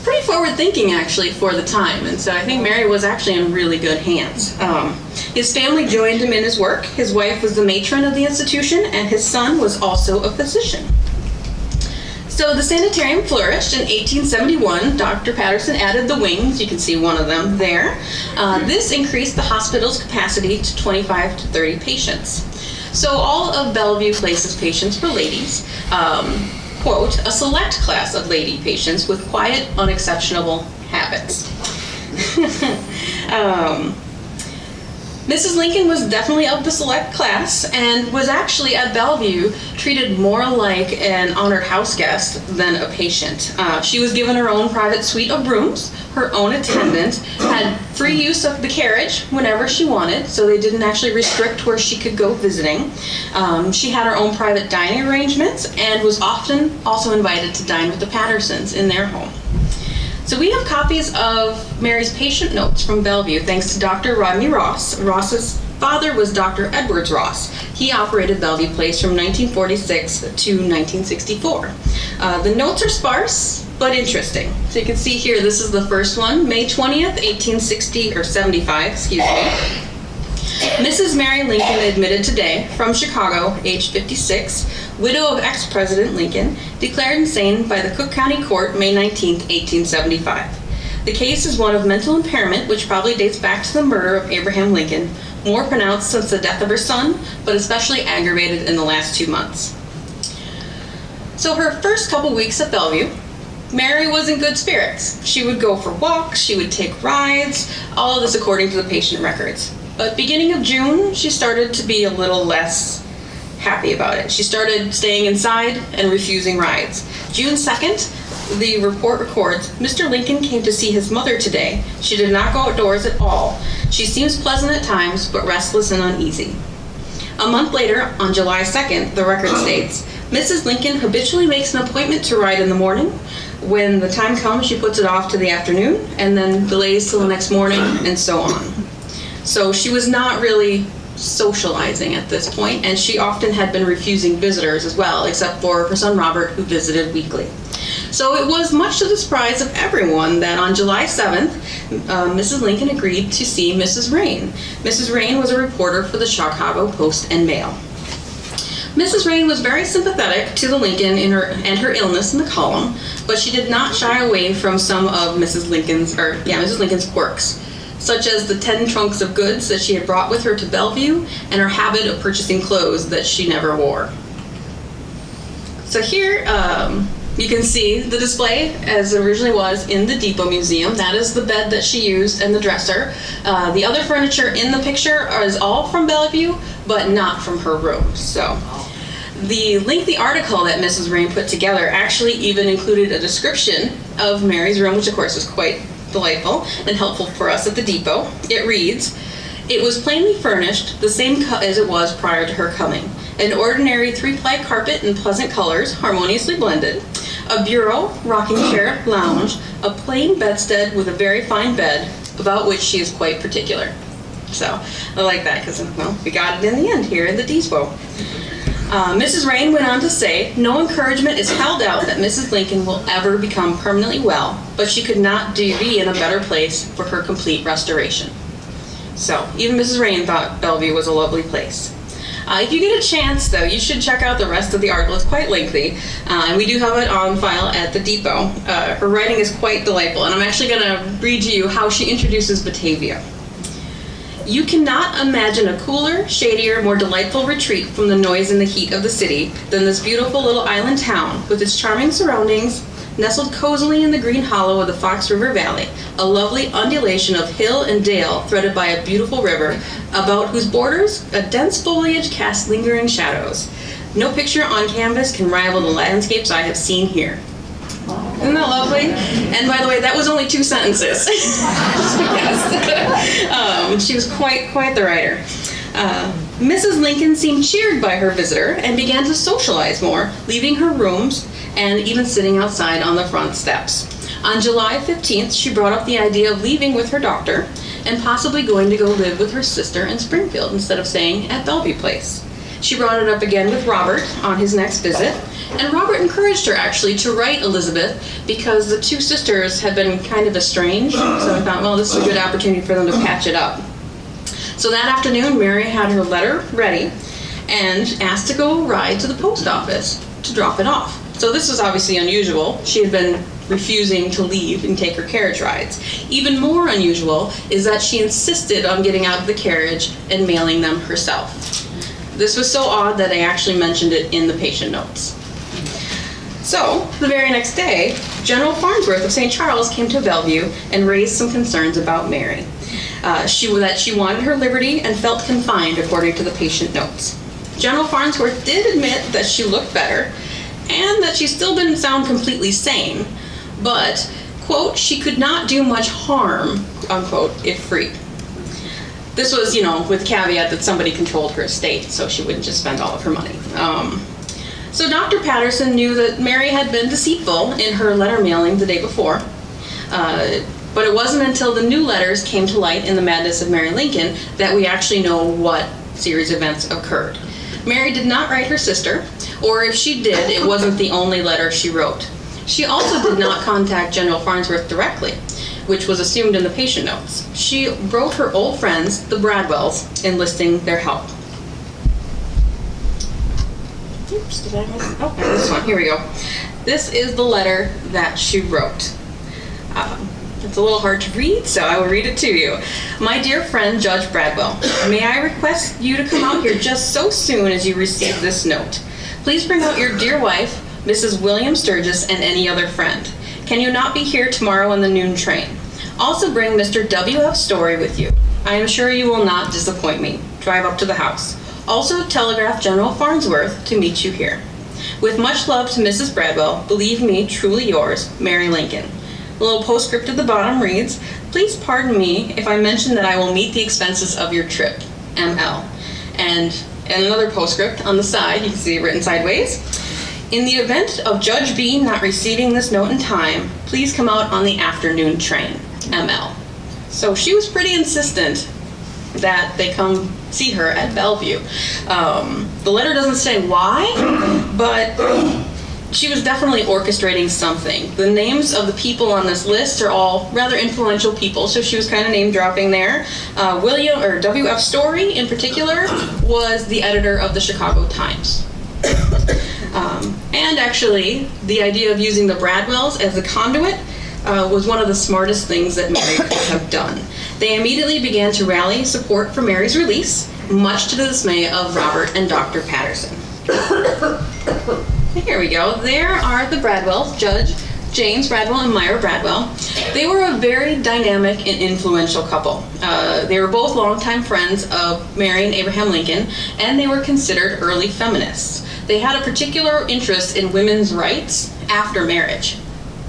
Pretty forward thinking actually for the time, and so I think Mary was actually in really good hands. His family joined him in his work. His wife was the matron of the institution, and his son was also a physician. So the sanitarium flourished. In 1871, Dr. Patterson added the wings. You can see one of them there. This increased the hospital's capacity to 25 to 30 patients. So all of Bellevue Place's patients were ladies. Quote, a select class of lady patients with quiet, unexceptionable habits. Mrs. Lincoln was definitely of the select class and was actually at Bellevue treated more like an honored house guest than a patient. She was given her own private suite of rooms, her own attendant, had free use of the carriage whenever she wanted, so they didn't actually restrict where she could go visiting. She had her own private dining arrangements and was often also invited to dine with the Pattersons in their home. So we have copies of Mary's patient notes from Bellevue thanks to Dr. Rodney Ross. Ross's father was Dr. Edwards Ross. He operated Bellevue Place from 1946 to 1964. The notes are sparse but interesting. So you can see here, this is the first one, May 20th, 75, excuse me. Mrs. Mary Lincoln admitted today, from Chicago, age 56, widow of ex-President Lincoln, declared insane by the Cook County Court May 19, 1875. The case is one of mental impairment, which probably dates back to the murder of Abraham Lincoln, more pronounced since the death of her son, but especially aggravated in the last 2 months. So her first couple weeks at Bellevue, Mary was in good spirits. She would go for walks, she would take rides, all of this according to the patient records. But beginning of June, she started to be a little less happy about it. She started staying inside and refusing rides. June 2nd, the report records, Mr. Lincoln came to see his mother today. She did not go outdoors at all. She seems pleasant at times, but restless and uneasy. A month later, on July 2nd, the record states, Mrs. Lincoln habitually makes an appointment to ride in the morning. When the time comes, she puts it off to the afternoon and then delays till the next morning and so on. So she was not really socializing at this point, and she often had been refusing visitors as well, except for her son Robert, who visited weekly. So it was much to the surprise of everyone that on July 7th, Mrs. Lincoln agreed to see Mrs. Rain. Mrs. Rain was a reporter for the Chicago Post and Mail. Mrs. Rain was very sympathetic to the Lincoln and her illness in the column, but she did not shy away from some of Mrs. Lincoln's quirks, such as the 10 trunks of goods that she had brought with her to Bellevue and her habit of purchasing clothes that she never wore. So here you can see the display as it originally was in the Depot Museum. That is the bed that she used and the dresser. The other furniture in the picture is all from Bellevue, but not from her room. So the lengthy article that Mrs. Rain put together actually even included a description of Mary's room, which of course is quite delightful and helpful for us at the Depot. It reads, "It was plainly furnished, the same as it was prior to her coming. An ordinary 3-ply carpet in pleasant colors, harmoniously blended, a bureau, rocking chair, lounge, a plain bedstead with a very fine bed, about which she is quite particular." So I like that because, well, we got it in the end here in the Depot. Mrs. Rain went on to say, "No encouragement is held out that Mrs. Lincoln will ever become permanently well, but she could not be in a better place for her complete restoration." So even Mrs. Rain thought Bellevue was a lovely place. If you get a chance, though, you should check out the rest of the article. It's quite lengthy, and we do have it on file at the Depot. Her writing is quite delightful, and I'm actually going to read to you how she introduces Batavia. "You cannot imagine a cooler, shadier, more delightful retreat from the noise and the heat of the city than this beautiful little island town, with its charming surroundings, nestled cozily in the green hollow of the Fox River Valley, a lovely undulation of hill and dale threaded by a beautiful river, about whose borders a dense foliage casts lingering shadows. No picture on canvas can rival the landscapes I have seen here." Isn't that lovely? And by the way, that was only 2 sentences. Yes. She was quite the writer. Mrs. Lincoln seemed cheered by her visitor and began to socialize more, leaving her rooms and even sitting outside on the front steps. On July 15th, she brought up the idea of leaving with her doctor and possibly going to go live with her sister in Springfield instead of staying at Bellevue Place. She brought it up again with Robert on his next visit, and Robert encouraged her actually to write Elizabeth because the 2 sisters had been kind of estranged, so I thought, well, this is a good opportunity for them to patch it up. So that afternoon, Mary had her letter ready and asked to go ride to the post office to drop it off. So this was obviously unusual. She had been refusing to leave and take her carriage rides. Even more unusual is that she insisted on getting out of the carriage and mailing them herself. This was so odd that I actually mentioned it in the patient notes. So, the very next day, General Farnsworth of St. Charles came to Bellevue and raised some concerns about Mary. That she wanted her liberty and felt confined, according to the patient notes. General Farnsworth did admit that she looked better and that she still didn't sound completely sane, but, quote, "she could not do much harm," unquote, if freed. This was, with caveat that somebody controlled her estate, so she wouldn't just spend all of her money. So Dr. Patterson knew that Mary had been deceitful in her letter mailing the day before, but it wasn't until the new letters came to light in The Madness of Mary Lincoln that we actually know what series of events occurred. Mary did not write her sister, or if she did, it wasn't the only letter she wrote. She also did not contact General Farnsworth directly, which was assumed in the patient notes. She wrote her old friends, the Bradwells, enlisting their help. Oops, did I miss? Oh, this one. Here we go. This is the letter that she wrote. It's a little hard to read, so I will read it to you. "My dear friend, Judge Bradwell, may I request you to come out here just so soon as you receive this note. Please bring out your dear wife, Mrs. William Sturgis, and any other friend. Can you not be here tomorrow on the noon train? Also bring Mr. W.F. Story with you. I am sure you will not disappoint me. Drive up to the house. Also telegraph General Farnsworth to meet you here. With much love to Mrs. Bradwell, believe me, truly yours, Mary Lincoln." A little postscript at the bottom reads, "Please pardon me if I mention that I will meet the expenses of your trip, M.L." And another postscript on the side, you can see it written sideways. "In the event of Judge B not receiving this note in time, please come out on the afternoon train, M.L." So she was pretty insistent that they come see her at Bellevue. The letter doesn't say why, but she was definitely orchestrating something. The names of the people on this list are all rather influential people, so she was kind of name dropping there. W.F. Story in particular was the editor of the Chicago Times. And actually, the idea of using the Bradwells as a conduit was one of the smartest things that Mary could have done. They immediately began to rally support for Mary's release, much to the dismay of Robert and Dr. Patterson. Here we go. There are the Bradwells, Judge James Bradwell and Myra Bradwell. They were a very dynamic and influential couple. They were both longtime friends of Mary and Abraham Lincoln, and they were considered early feminists. They had a particular interest in women's rights after marriage.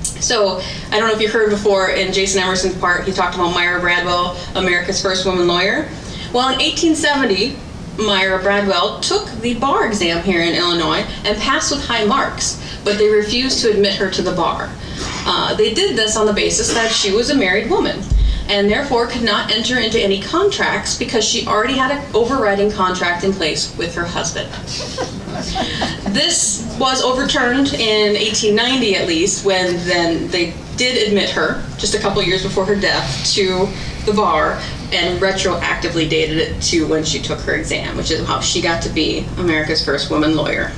So, I don't know if you heard before in Jason Emerson's part, he talked about Myra Bradwell, America's first woman lawyer. Well, in 1870, Myra Bradwell took the bar exam here in Illinois and passed with high marks, but they refused to admit her to the bar. They did this on the basis that she was a married woman and therefore could not enter into any contracts because she already had an overriding contract in place with her husband. This was overturned in 1890 at least, when then they did admit her, just a couple years before her death, to the bar and retroactively dated it to when she took her exam, which is how she got to be America's first woman lawyer.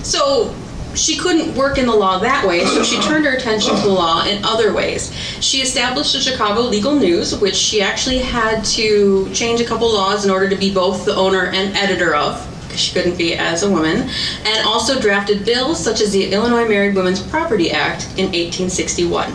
So she couldn't work in the law that way, so she turned her attention to the law in other ways. She established the Chicago Legal News, which she actually had to change a couple laws in order to be both the owner and editor of, because she couldn't be as a woman, and also drafted bills such as the Illinois Married Women's Property Act in 1861.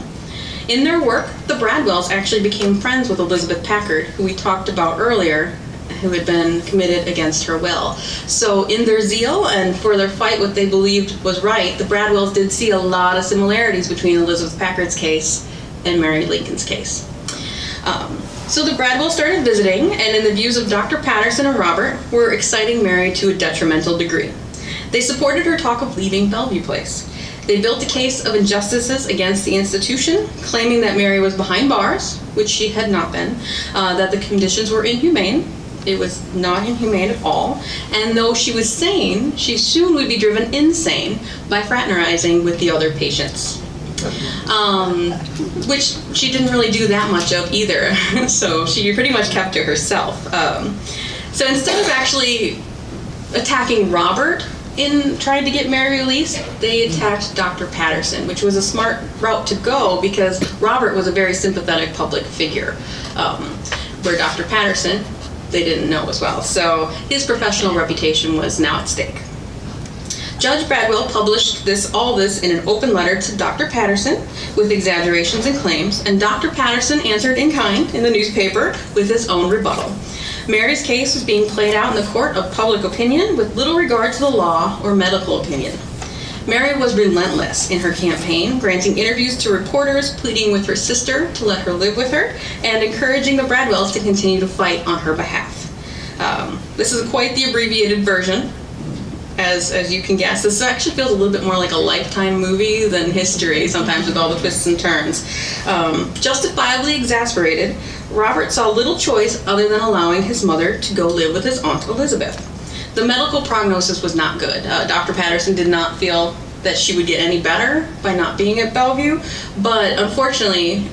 In their work, the Bradwells actually became friends with Elizabeth Packard, who we talked about earlier, who had been committed against her will. So in their zeal and for their fight what they believed was right, the Bradwells did see a lot of similarities between Elizabeth Packard's case and Mary Lincoln's case. So the Bradwells started visiting, and in the views of Dr. Patterson and Robert, were exciting Mary to a detrimental degree. They supported her talk of leaving Bellevue Place. They built a case of injustices against the institution, claiming that Mary was behind bars, which she had not been, that the conditions were inhumane. It was not inhumane at all, and though she was sane, she soon would be driven insane by fraternizing with the other patients, which she didn't really do that much of either, so she pretty much kept to herself. So instead of actually attacking Robert in trying to get Mary released, they attacked Dr. Patterson, which was a smart route to go because Robert was a very sympathetic public figure, where Dr. Patterson, they didn't know as well. So his professional reputation was now at stake. Judge Bradwell published all this in an open letter to Dr. Patterson with exaggerations and claims, and Dr. Patterson answered in kind in the newspaper with his own rebuttal. Mary's case was being played out in the court of public opinion with little regard to the law or medical opinion. Mary was relentless in her campaign, granting interviews to reporters, pleading with her sister to let her live with her, and encouraging the Bradwells to continue to fight on her behalf. This is quite the abbreviated version, as you can guess. This actually feels a little bit more like a Lifetime movie than history, sometimes with all the twists and turns. Justifiably exasperated, Robert saw little choice other than allowing his mother to go live with his Aunt Elizabeth. The medical prognosis was not good. Dr. Patterson did not feel that she would get any better by not being at Bellevue, but unfortunately,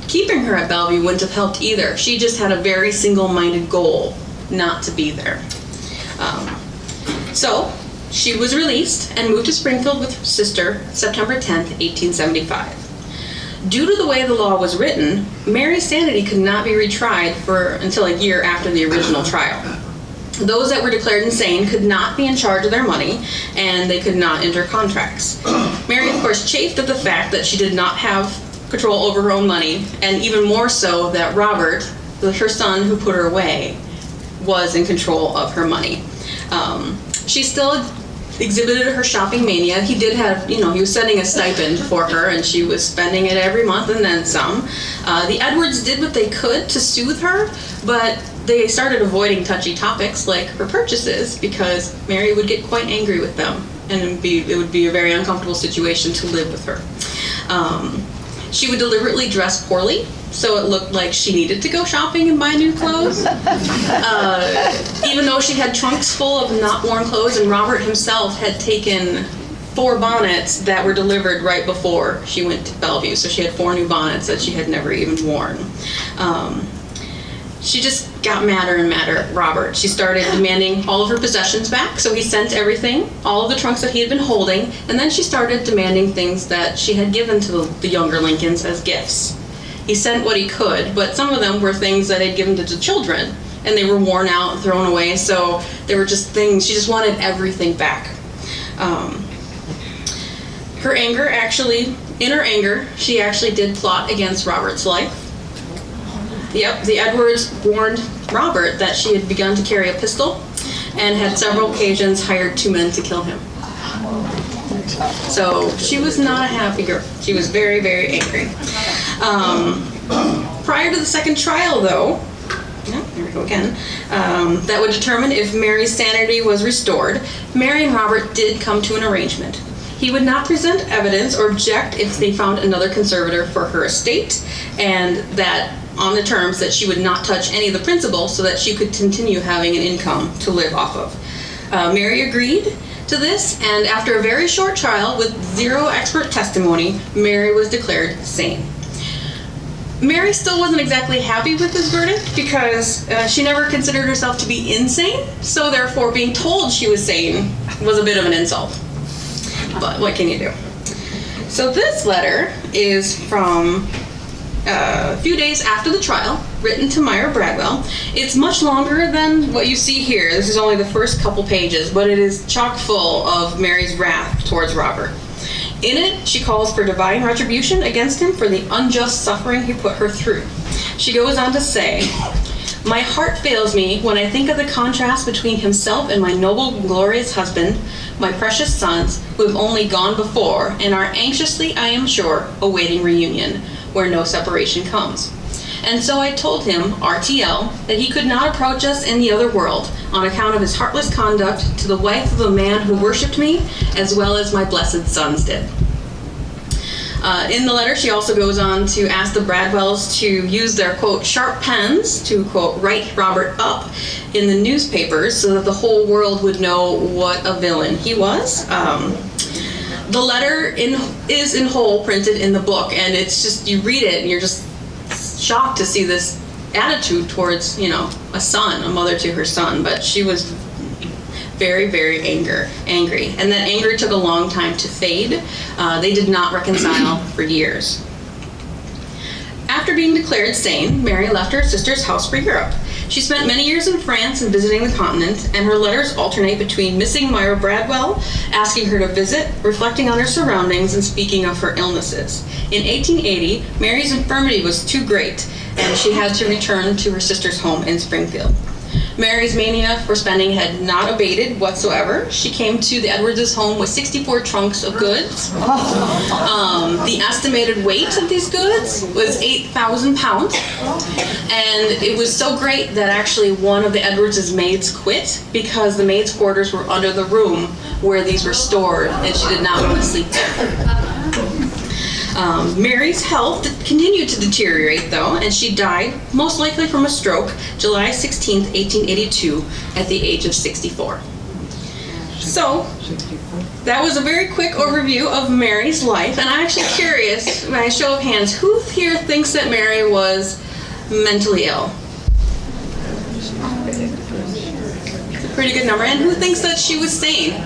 keeping her at Bellevue wouldn't have helped either. She just had a very single-minded goal, not to be there. So she was released and moved to Springfield with her sister September 10th, 1875. Due to the way the law was written, Mary's sanity could not be retried until a year after the original trial. Those that were declared insane could not be in charge of their money, and they could not enter contracts. Mary, of course, chafed at the fact that she did not have control over her own money, and even more so that Robert, her son who put her away, was in control of her money. She still exhibited her shopping mania. He did have, he was sending a stipend for her, and she was spending it every month and then some. The Edwards did what they could to soothe her, but they started avoiding touchy topics like her purchases because Mary would get quite angry with them, and it would be a very uncomfortable situation to live with her. She would deliberately dress poorly, so it looked like she needed to go shopping and buy new clothes. Even though she had trunks full of not worn clothes, and Robert himself had taken 4 bonnets that were delivered right before she went to Bellevue, so she had 4 new bonnets that she had never even worn. she just got madder and madder at Robert. She started demanding all of her possessions back, so he sent everything, all of the trunks that he had been holding, and then she started demanding things that she had given to the younger Lincolns as gifts. He sent what he could, but some of them were things that he'd given to the children, and they were worn out and thrown away, so they were just things, she just wanted everything back. In her anger, she actually did plot against Robert's life. Yep, the Edwards warned Robert that she had begun to carry a pistol and had several occasions hired 2 men to kill him. So she was not a happy girl. She was very, very angry. Prior to the second trial, though, there we go again, that would determine if Mary's sanity was restored, Mary and Robert did come to an arrangement. He would not present evidence or object if they found another conservator for her estate, and that on the terms that she would not touch any of the principal so that she could continue having an income to live off of. Mary agreed to this, and after a very short trial with 0 expert testimony, Mary was declared sane. Mary still wasn't exactly happy with this verdict because she never considered herself to be insane, so therefore being told she was sane was a bit of an insult. But what can you do? So this letter is from a few days after the trial, written to Myra Bradwell. It's much longer than what you see here. This is only the first couple pages, but it is chock full of Mary's wrath towards Robert. In it, she calls for divine retribution against him for the unjust suffering he put her through. She goes on to say, "My heart fails me when I think of the contrast between himself and my noble, glorious husband, my precious sons, who have only gone before and are anxiously, I am sure, awaiting reunion, where no separation comes. And so I told him, RTL, that he could not approach us in the other world on account of his heartless conduct to the wife of a man who worshipped me as well as my blessed sons did." In the letter, she also goes on to ask the Bradwells to use their, quote, sharp pens to, quote, write Robert up in the newspapers so that the whole world would know what a villain he was. The letter is in whole printed in the book, and it's just, you read it and you're just shocked to see this attitude towards, a son, a mother to her son, but she was very, very angry. And that anger took a long time to fade. They did not reconcile for years. After being declared sane, Mary left her sister's house for Europe. She spent many years in France and visiting the continent, and her letters alternate between missing Myra Bradwell, asking her to visit, reflecting on her surroundings, and speaking of her illnesses. In 1880, Mary's infirmity was too great, and she had to return to her sister's home in Springfield. Mary's mania for spending had not abated whatsoever. She came to the Edwards' home with 64 trunks of goods. The estimated weight of these goods was 8,000 pounds. And it was so great that actually one of the Edwards' maids quit because the maids' quarters were under the room where these were stored, and she did not want to sleep there. Mary's health continued to deteriorate, though, and she died, most likely from a stroke, July 16, 1882, at the age of 64. So, that was a very quick overview of Mary's life, and I'm actually curious, by a show of hands, who here thinks that Mary was mentally ill? It's a pretty good number. And who thinks that she was sane?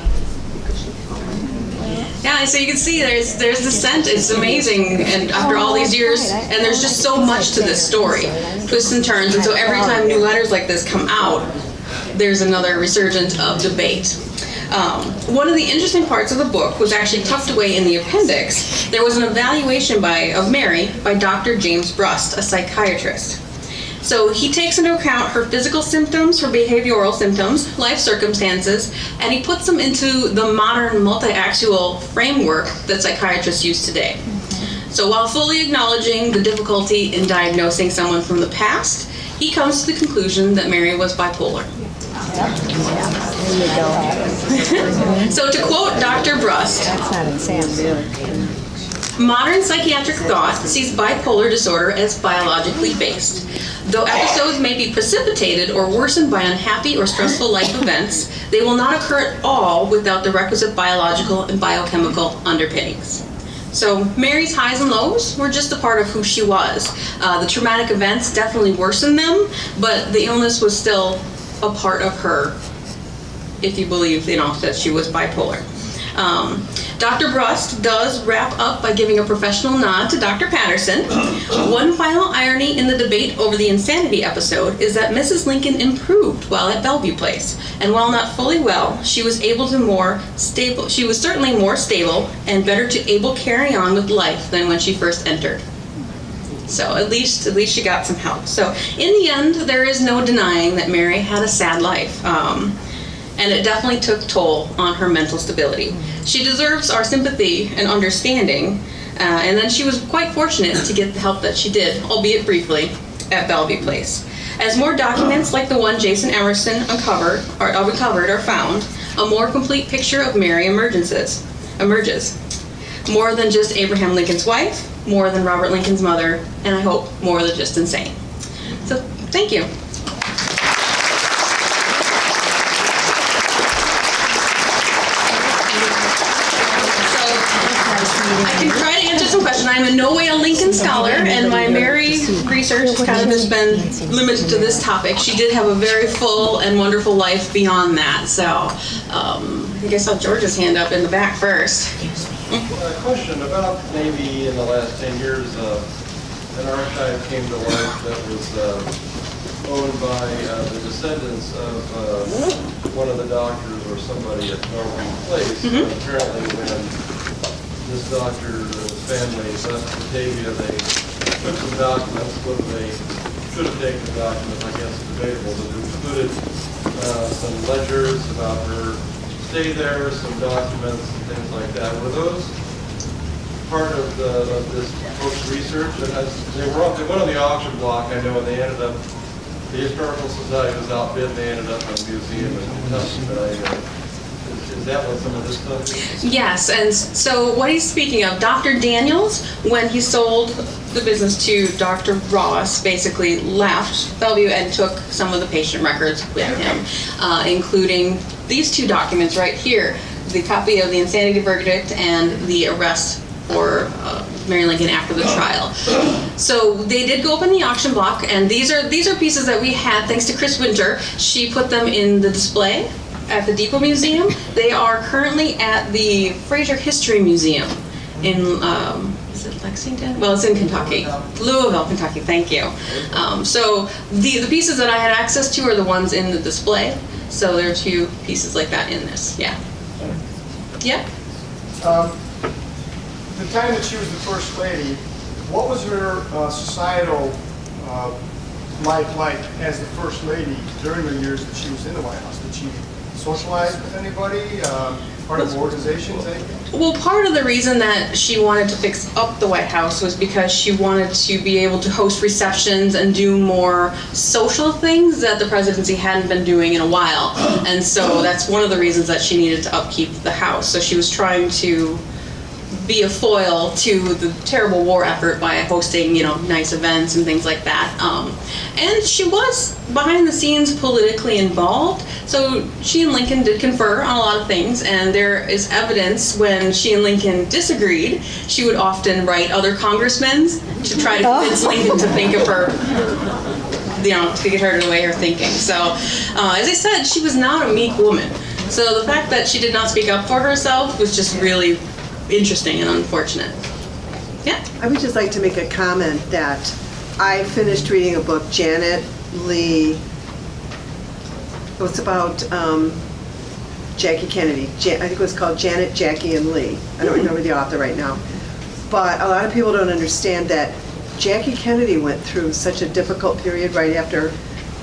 Yeah, so you can see there's the scent. It's amazing, and after all these years, and there's just so much to this story, twists and turns, and so every time new letters like this come out, there's another resurgence of debate. One of the interesting parts of the book was actually tucked away in the appendix. There was an evaluation of Mary by Dr. James Brust, a psychiatrist. So he takes into account her physical symptoms, her behavioral symptoms, life circumstances, and he puts them into the modern multi-axial framework that psychiatrists use today. So while fully acknowledging the difficulty in diagnosing someone from the past, he comes to the conclusion that Mary was bipolar. So to quote Dr. Brust, That's not insanity. modern psychiatric thought sees bipolar disorder as biologically based. Though episodes may be precipitated or worsened by unhappy or stressful life events, they will not occur at all without the requisite biological and biochemical underpinnings. So Mary's highs and lows were just a part of who she was. The traumatic events definitely worsened them, but the illness was still a part of her, if you believe, that she was bipolar. Dr. Brust does wrap up by giving a professional nod to Dr. Patterson. One final irony in the debate over the insanity episode is that Mrs. Lincoln improved while at Bellevue Place, and while not fully well, she was certainly more stable and better to able carry on with life than when she first entered. So at least she got some help. So in the end, there is no denying that Mary had a sad life. And it definitely took toll on her mental stability. She deserves our sympathy and understanding, and then she was quite fortunate to get the help that she did, albeit briefly, at Bellevue Place. As more documents like the one Jason Emerson recovered are found, a more complete picture of Mary emerges. More than just Abraham Lincoln's wife, more than Robert Lincoln's mother, and I hope more than just insane. So, thank you. I can try to answer some questions. I'm in no way a Lincoln scholar, and my Mary research has kind of just been limited to this topic. She did have a very full and wonderful life beyond that. So I think I saw George's hand up in the back first. A question about maybe in the last 10 years, an archive came to light that was owned by the descendants of one of the doctors or somebody at Bellevue Place. Apparently when this doctor and his family left Batavia, they took some documents, whether they should have taken the documents, I guess it's debatable, but it included some ledgers about her stay there, some documents and things like that. Were those part of this book's research? And they went on the auction block, I know, and they ended up, the Historical Society was outbid, and they ended up in a museum in Kentucky. Is that what some of this stuff is? Yes, and so what he's speaking of, Dr. Daniels, when he sold the business to Dr. Ross, basically left Bellevue and took some of the patient records with him, including these two documents right here, the copy of the insanity verdict and the arrest for Mary Lincoln after the trial. So they did go up in the auction block, and these are pieces that we had thanks to Chris Winter. She put them in the display at the Depot Museum. They are currently at the Fraser History Museum in, is it Lexington? Well, it's in Kentucky. Louisville, Kentucky, thank you. So the pieces that I had access to are the ones in the display. So there are two pieces like that in this, yeah. Yeah? The time that she was the First Lady, what was her societal life like as the First Lady during the years that she was in the White House? Did she socialize with anybody? Part of organizations, anything? Well, part of the reason that she wanted to fix up the White House was because she wanted to be able to host receptions and do more social things that the presidency hadn't been doing in a while. And so that's one of the reasons that she needed to upkeep the House. So she was trying to be a foil to the terrible war effort by hosting, nice events and things like that. And she was behind the scenes politically involved. So she and Lincoln did confer on a lot of things, and there is evidence when she and Lincoln disagreed, she would often write other congressmen to try to convince Lincoln to think of her, to get her to the way her thinking. So, as I said, she was not a meek woman. So the fact that she did not speak up for herself was just really interesting and unfortunate. Yeah? I would just like to make a comment that I finished reading a book, Janet Lee. It's about Jackie Kennedy. I think it was called Janet, Jackie, and Lee. I don't remember the author right now. But a lot of people don't understand that Jackie Kennedy went through such a difficult period right after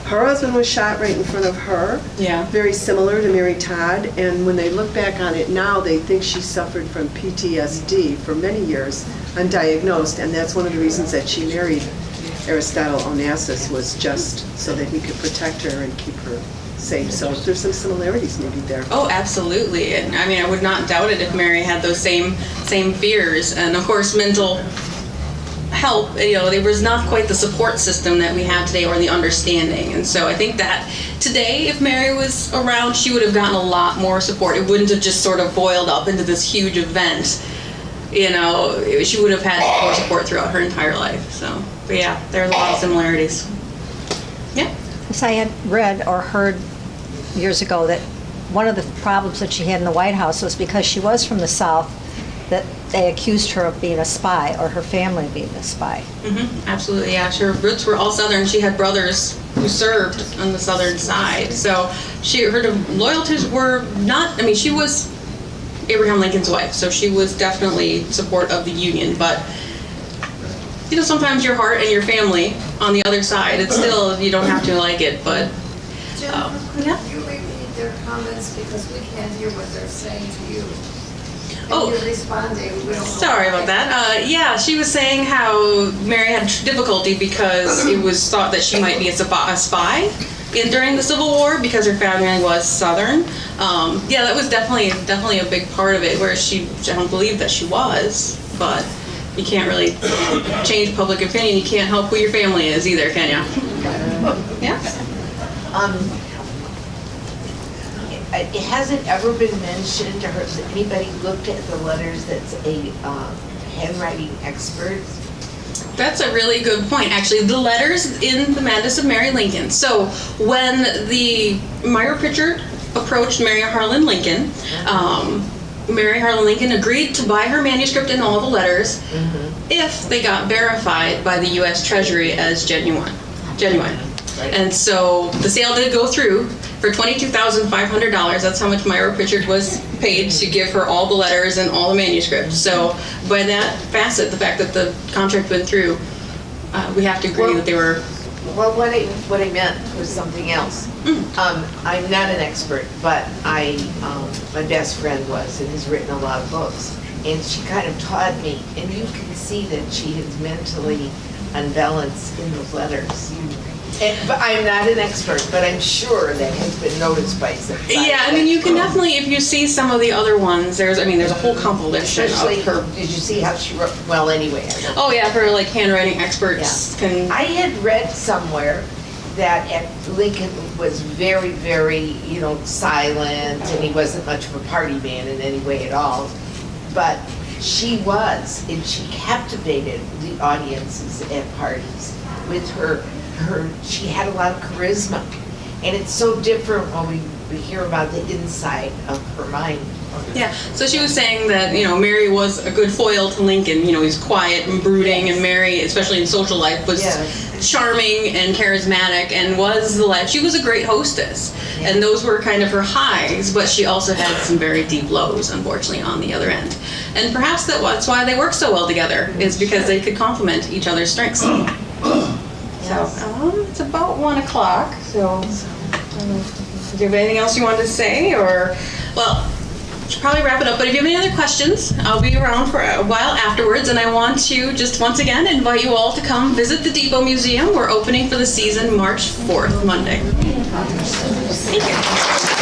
her husband was shot right in front of her. Yeah. Very similar to Mary Todd. And when they look back on it now, they think she suffered from PTSD for many years, undiagnosed. And that's one of the reasons that she married Aristotle Onassis, was just so that he could protect her and keep her safe. So there's some similarities maybe there. Oh, absolutely. And I mean, I would not doubt it if Mary had those same fears. And of course, mental help, there was not quite the support system that we have today or the understanding. And so I think that today, if Mary was around, she would have gotten a lot more support. It wouldn't have just sort of boiled up into this huge event you know, she would have had more support throughout her entire life. So, but yeah, there's a lot of similarities. Yeah. Yes, I had read or heard years ago that one of the problems that she had in the White House was because she was from the South, that they accused her of being a spy, or her family being a spy. Absolutely, yeah. Her roots were all Southern. She had brothers who served on the Southern side. So her loyalties were not, I mean, she was Abraham Lincoln's wife, so she was definitely support of the Union. But, you know, sometimes your heart and your family on the other side, it's still, you don't have to like it, but, Jennifer, yeah. could you repeat their comments, because we can't hear what they're saying to you? Oh. And you're responding, we don't know Sorry why. about that. Yeah, she was saying how Mary had difficulty because it was thought that she might be a spy during the Civil War because her family was Southern. Yeah, that was definitely a big part of it, where I don't believe that she was, but you can't really change public opinion. You can't help who your family is either, can you? Yeah. It hasn't ever been mentioned, or has anybody looked at the letters that's a handwriting expert? That's a really good point, actually. The letters in the Madness of Mary Lincoln. So when the Myra Pritchard approached Mary Harlan Lincoln, Mary Harlan Lincoln agreed to buy her manuscript and all the letters if they got verified by the U.S. Treasury as genuine. And so the sale did go through for $22,500. That's how much Myra Pritchard was paid to give her all the letters and all the manuscripts. So by that facet, the fact that the contract went through, we have to agree that they were. Well, what I meant was something else. I'm not an expert, but my best friend was, and has written a lot of books. And she kind of taught me, and you can see that she is mentally unbalanced in those letters. But I'm not an expert, but I'm sure that has been noticed by some. Yeah, I mean, you can definitely, if you see some of the other ones, there's a whole compilation Especially of her. did you see how she wrote? Well, anyway. Oh yeah, for like handwriting experts can. I had read somewhere that Lincoln was very, very, silent, and he wasn't much of a party man in any way at all. But she was, and she captivated the audiences at parties with her. She had a lot of charisma, and it's so different when we hear about the inside of her mind. Yeah, so she was saying that, Mary was a good foil to Lincoln. He's quiet and brooding, and Mary, especially in social life, was charming and charismatic, and she was a great hostess. And those were kind of her highs, but she also had some very deep lows, unfortunately, on the other end. And perhaps that's why they work so well together, is because they could complement each other's strengths. So, it's about 1 o'clock, so do you have anything else you wanted to say, or, well, should probably wrap it up, but if you have any other questions, I'll be around for a while afterwards, and I want to just once again invite you all to come visit the Depot Museum. We're opening for the season March 4th, Monday. Thank you.